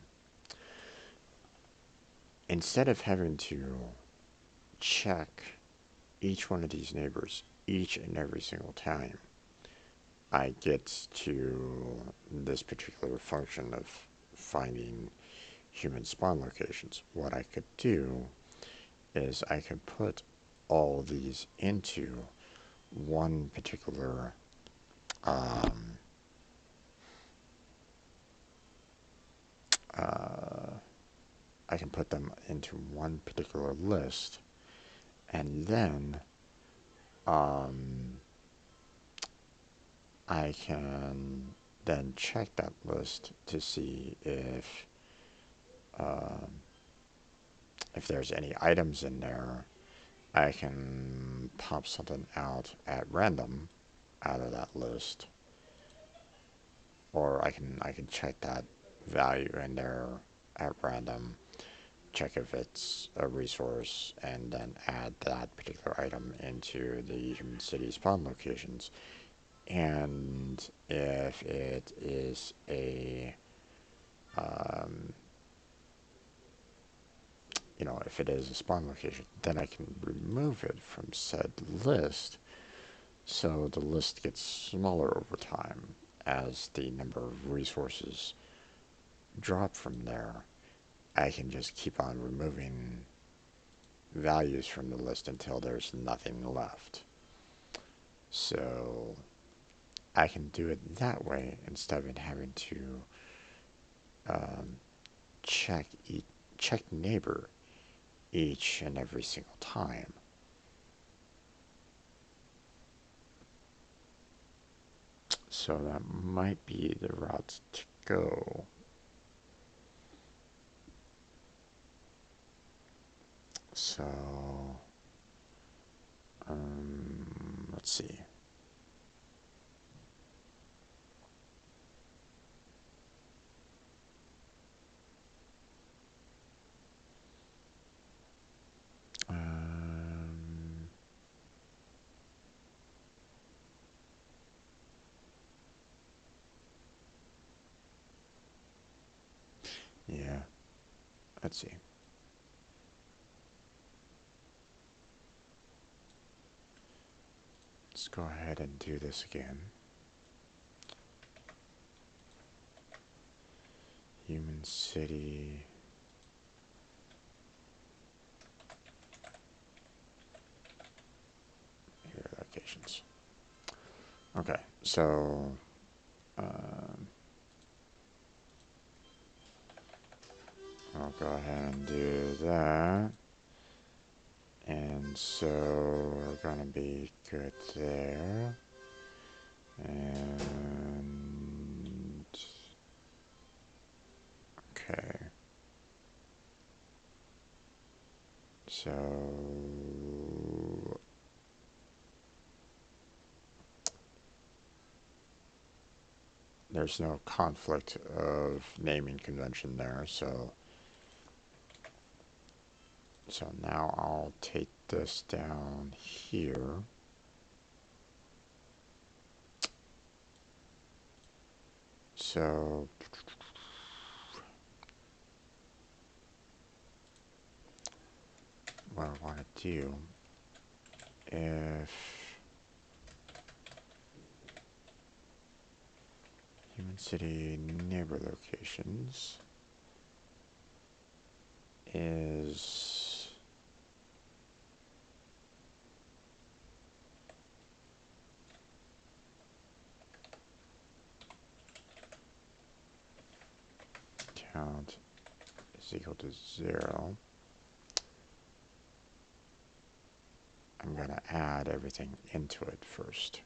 instead of having to check each one of these neighbors each and every single time I get to this particular function of finding human spawn locations, what I could do is I could put all these into one particular um, uh, I can put them into one particular list, and then um, I can then check that list to see um, if there's any items in there. I can pop something out at random out of that list, or I can check that value in there at random, check if it's a resource, and then add that particular item into the human city spawn locations. And if it is um, if it is a spawn location, then I can remove it from said list, so the list gets smaller over time as the number of resources drop from there. I can just keep on removing values from the list until there's nothing left. So I can do it that way instead of having to um, check check neighbor each and every single time. So that might be the route to go. So, let's see. Yeah, let's see. Let's go ahead and do this again. Human City. Here are locations. Okay, so I'll go ahead and do that. And so we're going to be good there. And okay. So there's no conflict of naming convention there. So now I'll take this down here. So what I want to do, if Human City neighbor locations is count is equal to 0, I'm going to add everything into it first.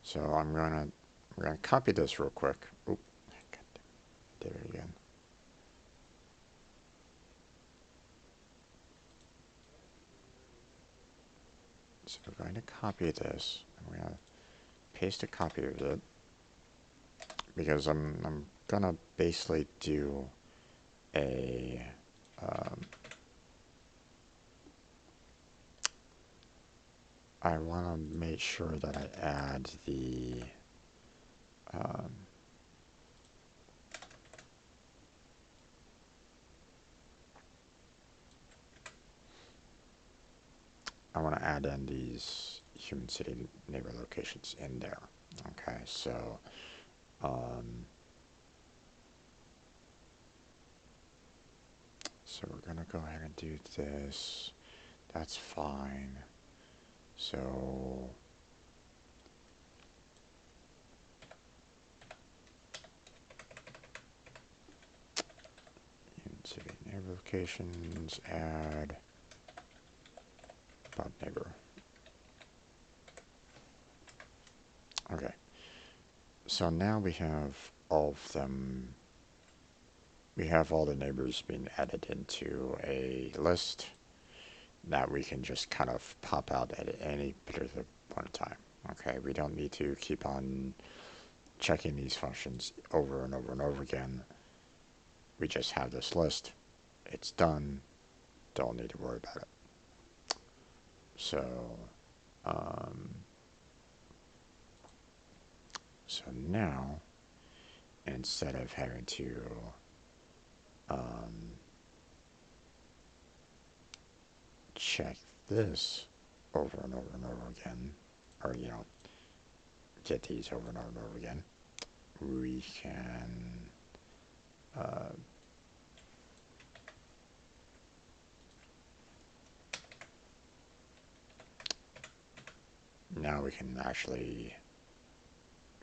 So I'm going to copy this real quick. Oop, did it again. So we're going to copy this. I'm going to paste a copy of it because I'm going to basically do a I want to make sure that I add the I want to add in these Human City neighbor locations in there. Okay, so so we're gonna go ahead and do this. That's fine. So Human City neighbor locations, add dot neighbor. Okay. So now we have all of them. We have all the neighbors being added into a list that we can just kind of pop out at any particular point in time. Okay, we don't need to keep on checking these functions over and over and over again. We just have this list. It's done. Don't need to worry about it. So, so now, instead of having to check this over and over and over again, or get these over and over and over again, we can now we can actually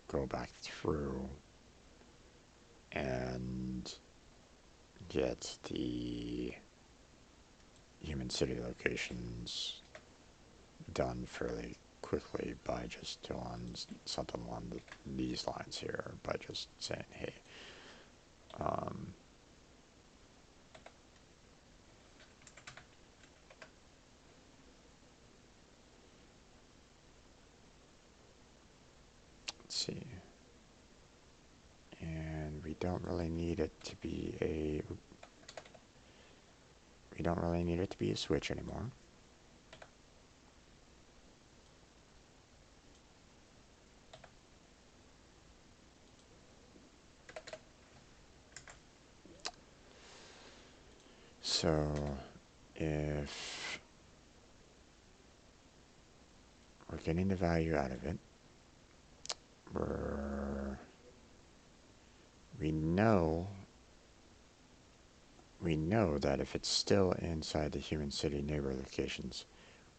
go back through and get the Human City locations done fairly quickly by just doing something along these lines here, by just saying, hey, um, let's see, and we don't really need it to be a switch anymore. So if we're getting the value out of it, we're, we know we know that if it's still inside the human city neighbor locations,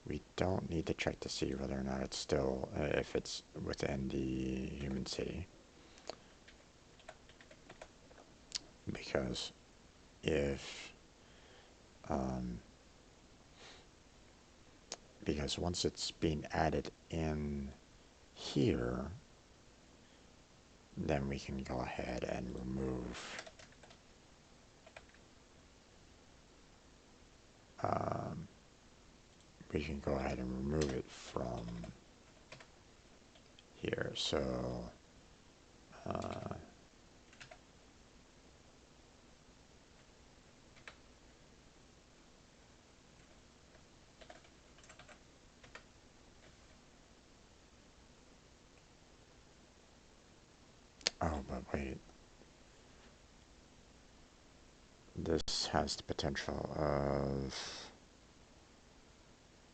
we don't need to check to see whether or not it's still, if it's within the human city. Because if, um, because once it's being added in here, then we can go ahead and remove, um, we can go ahead and remove it from here. So, uh, oh, but wait, this has the potential of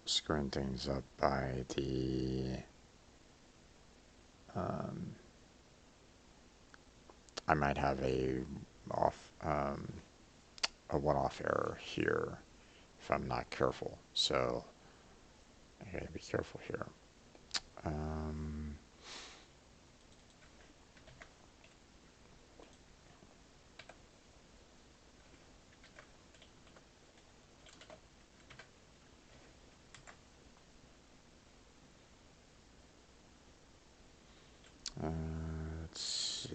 screwing things up by um, I might have off, um, a one-off error here if I'm not careful. So I gotta be careful here. Um, let's see.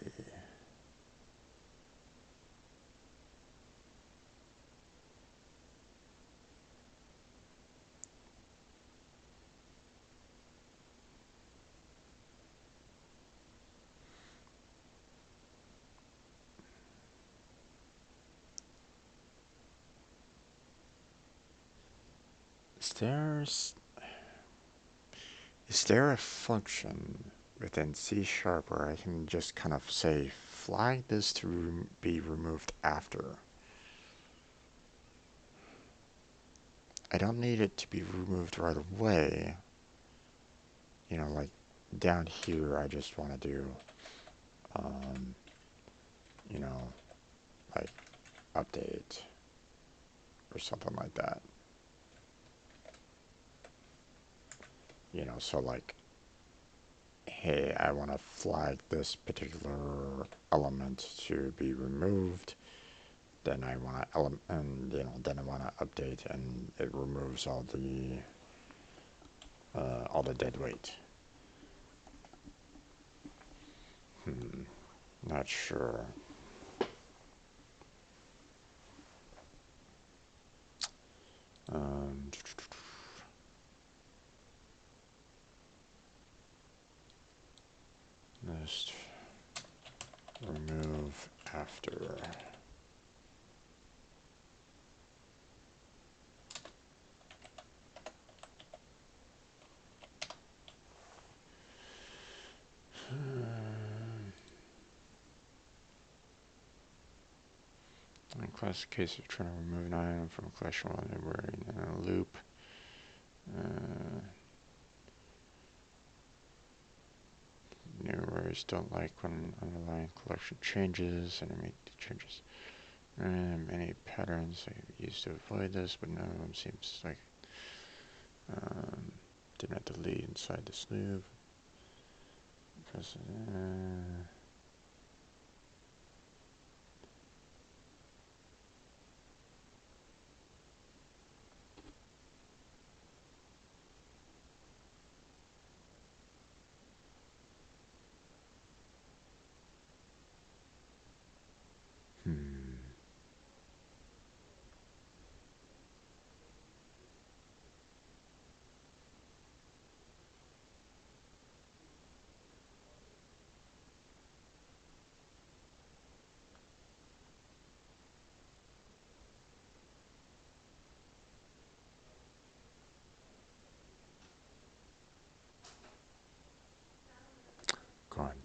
Is there a function within C# where I can just kind of say flag this to be removed after? I don't need it to be removed right away. You know, like down here, I just want to do, um, you know, like update or something like that. You know, so like, hey, I want to flag this particular element to be removed. Then I want to and you know, then I want to update, and it removes all the dead weight. Not sure. Um, just remove after. In classic case of trying to remove an item from a collection while we're in a loop. Uh, New errors don't like when underlying collection changes, and I make the changes. Many patterns I use to avoid this, but none of them seems like did not delete inside this loop. Press,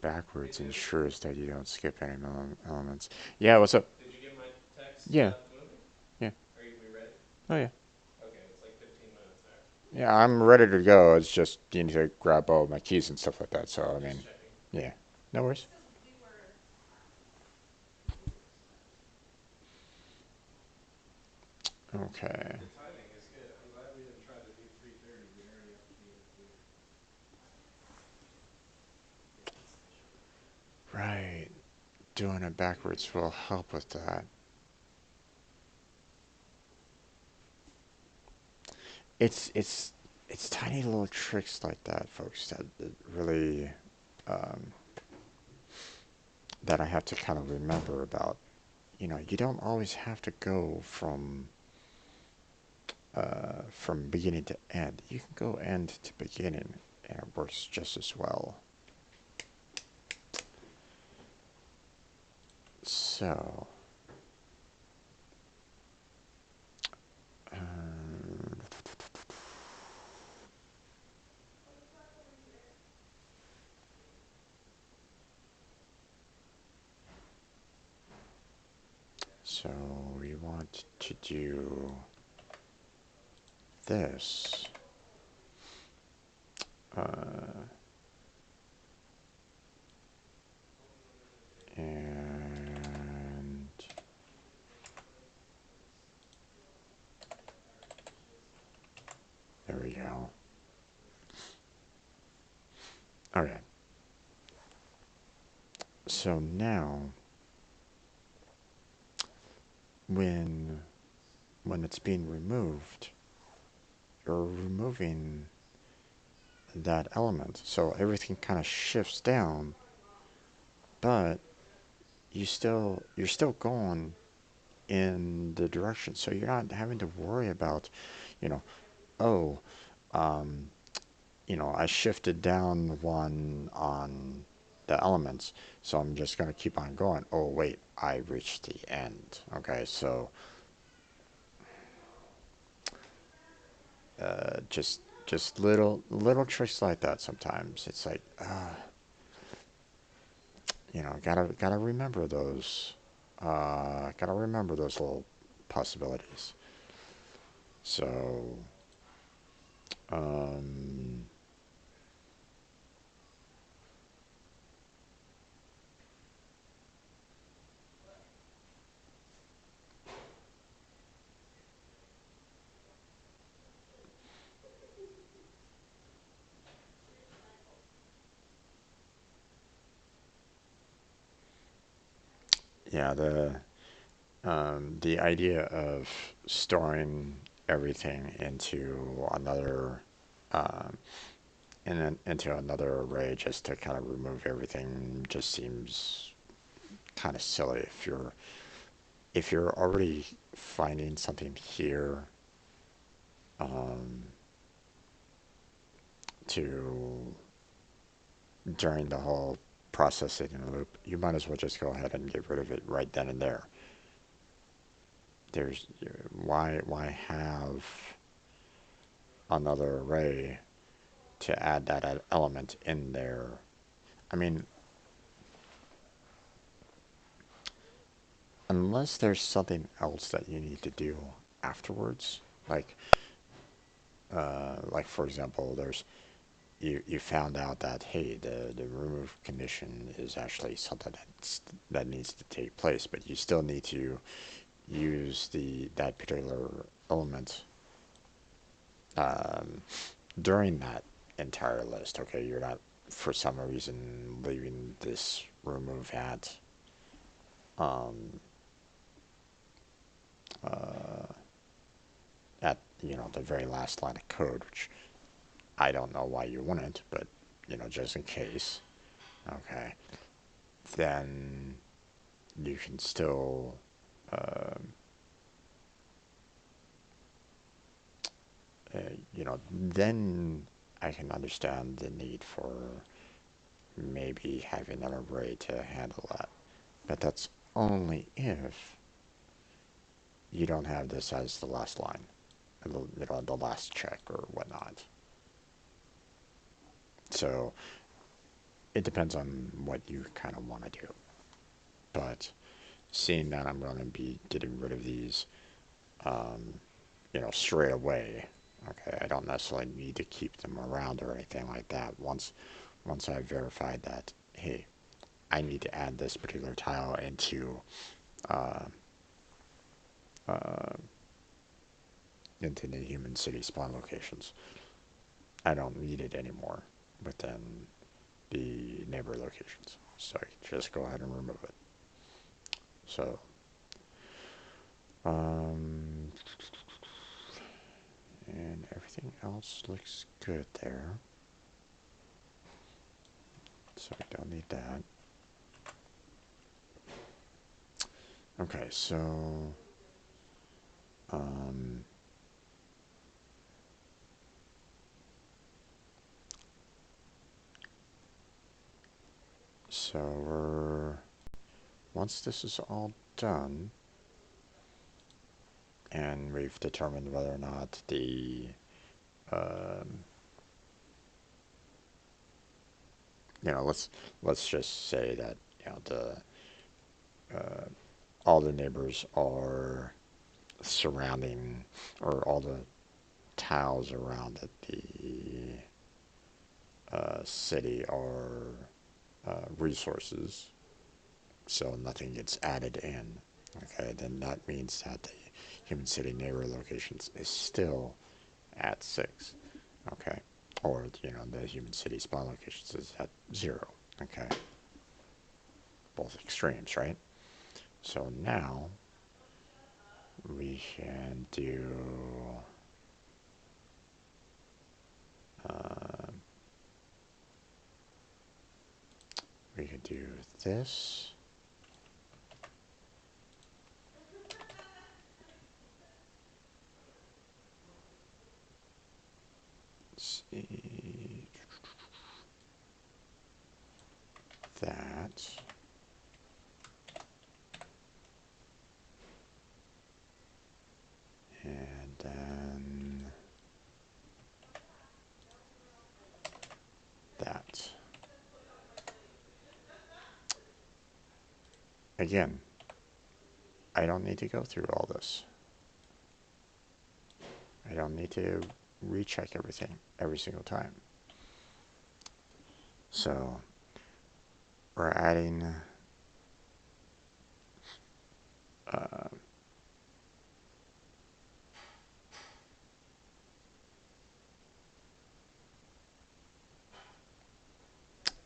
Hey backwards Tim, ensures that you don't skip any elements. Yeah, what's up? did you get my text Yeah, about the movie? yeah. We ready? Oh, yeah. Okay, it's like 15 minutes there. Yeah, I'm ready to go. It's just you need to grab all my keys and stuff like that. So, I Just mean, checking. yeah. No worries. Okay. The timing is good. I'm glad we didn't try to do 3:30. We'd already have to be in the theater. Yeah, it's the shorter cut. Right. Doing it backwards will help with that. It's it's it's tiny little tricks like that, folks, that really um, that I have to kind of remember about. You know, you don't always have to go from beginning to end. You can go end to beginning, and it works just as well. So, um, so we want to do this. Uh, and there we go. Okay. So now, when when it's being removed, you're removing that element. So everything kind of shifts down, but you're still going in the direction. So you're not having to worry about, you know, oh, um, I shifted down one on the elements, so I'm just going to keep on going. Oh, wait, I reached the end. Okay, so just little tricks like that sometimes. It's like, gotta remember those. Gotta remember those little possibilities. So, um, yeah, the idea of storing everything um, into another array just to kind of remove everything just seems kind of silly if you're already finding something here um, to during the whole processing loop, you might as well just go ahead and get rid of it right then and there. There's why have another array to add that element in there? I mean, unless there's something else that you need to do afterwards, like for example, there's you found out that hey, the remove condition is actually something that needs to take place, but you still need to use the that particular element um, during that entire list. Okay, you're not for some reason leaving this remove um, uh, at the very last line of code, which I don't know why you wouldn't, but just in case. Okay, then you can still um, then I can understand the need for maybe having an array to handle that. But that's only if you don't have this as the last line, the last check or whatnot. So it depends on what you kind of want to do. But seeing that I'm going to be getting rid of these, um, straight away. Okay, I don't necessarily need to keep them around or anything like that. Once I verified that, hey, I need to add this particular tile uh, uh, into the human city spawn locations. I don't need it anymore within the neighbor locations. So I can just go ahead and remove it. So, um, and everything else looks good there. So we don't need that. Okay, um, so once this is all done, and we've determined whether or not the um, let's just say that the all the neighbors are surrounding, or all the tiles around the city are resources, so nothing gets added in. Okay, then that means that the human city neighbor locations is still at 6. Okay, or the human city spawn locations is at 0. Okay, both extremes, right? So now we can do uh, we could do this. Let's see that, and then that. Again, I don't need to go through all this. I don't need to recheck everything every single time. So we're adding uh,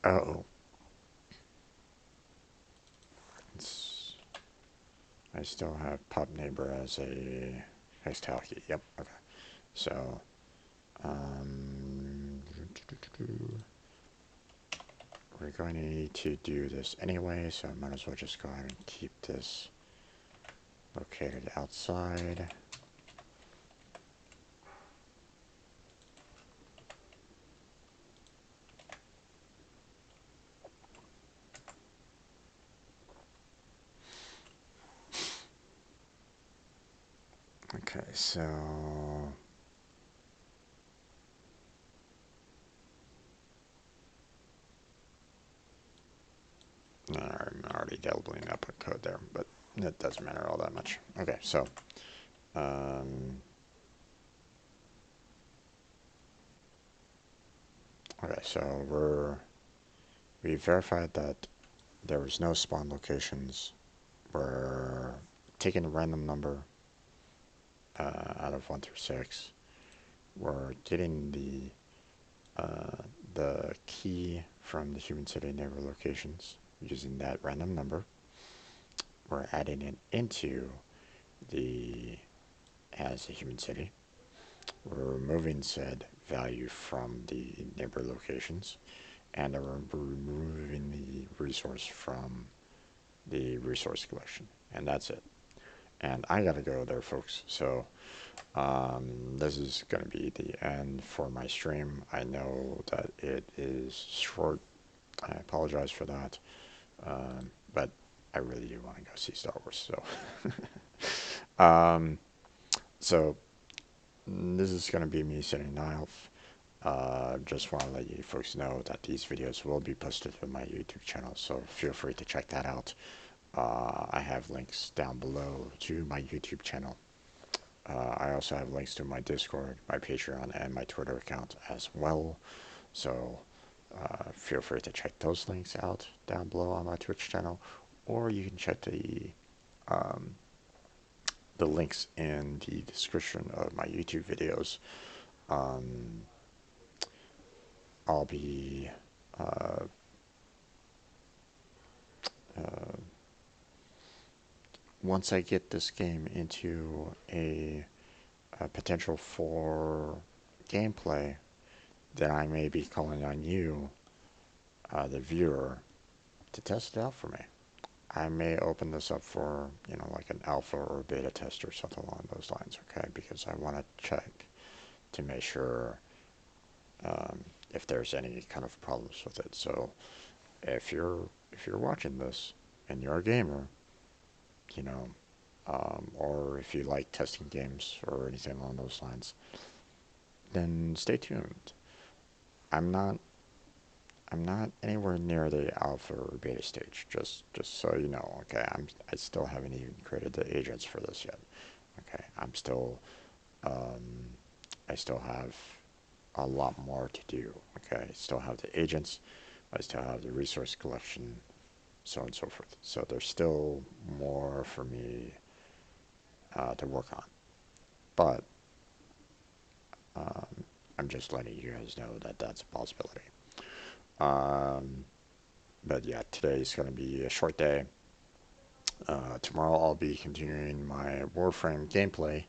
oh, it's, I still have pub neighbor as a hextile key. Yep. Okay. So um, we're going to need to do this anyway, so I might as well just go ahead and keep this located outside. Okay, so I'm already doubling up with code there, but it doesn't matter all that much. Okay, so um, okay, so we verified that there was no spawn locations. We're taking a random number out of 1 through 6. We're getting the key from the human city neighbor locations using that random number. We're adding it into the as a human city. We're removing said value from the neighbor locations, and we're removing the resource from the resource collection, and that's it. And I gotta go there, folks. So this is gonna be the end for my stream. I know that it is short. I apologize for that, but I really do want to go see Star Wars. So, so this is gonna be me signing off. Just want to let you folks know that these videos will be posted to my YouTube channel, so feel free to check that out. I have links down below to my YouTube channel. I also have links to my Discord, my Patreon, and my Twitter account as well. So feel free to check those links out down below on my Twitch channel, or you can check the links in the description of my YouTube videos. Um, I'll be uh, uh, once I get this game into a potential for gameplay, then I may be calling on you, the viewer, to test it out for me. I may open this up for, like an alpha or beta test or something along those lines, okay? Because I want to check to make sure if there's any kind of problems with it. So if you're watching this and you're a gamer, you know, or if you like testing games or anything along those lines, then stay tuned. I'm not I'm not anywhere near the alpha or beta stage. Just so you know, okay. I still haven't even created the agents for this yet. Okay, um, I still have a lot more to do. Okay, I still have the agents. I still have the resource collection, so on and so forth. So there's still more for me to work on. But I'm just letting you guys know that that's a possibility. Um, but yeah, today's going to be a short day. Tomorrow I'll be continuing my Warframe gameplay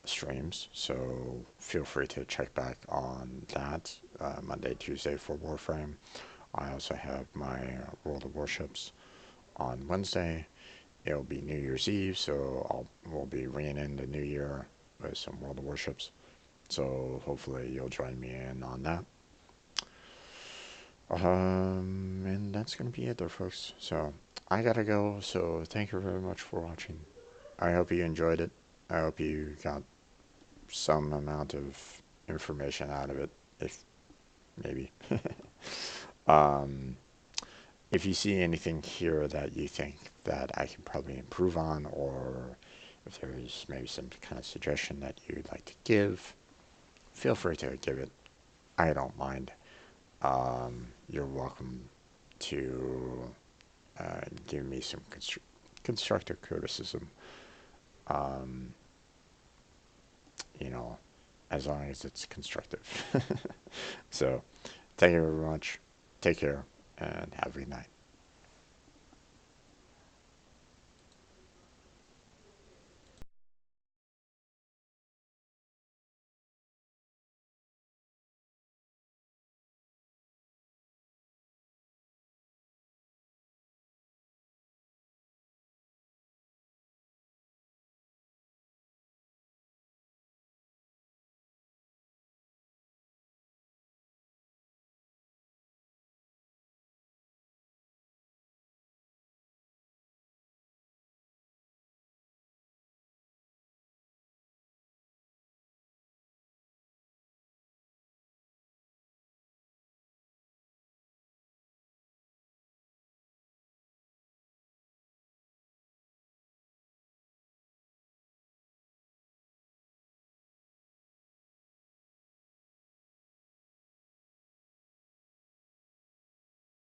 streams, so feel free to check back on that Monday, Tuesday for Warframe. I also have my World of Warships on Wednesday. It'll be New Year's Eve, so we'll be ringing in the new year with some World of Warships. So hopefully you'll join me in on that. And that's gonna be it there, folks. So I gotta go. So thank you very much for watching. I hope you enjoyed it. I hope you got some amount of information out of it, if maybe. um, if you see anything here that you think that I can probably improve on, or if there's maybe some kind of suggestion that you'd like to give, feel free to give it. I don't mind. You're welcome to give me some constructive criticism. Um, you know, as long as it's constructive. So, thank you very much. Take care and have a good night.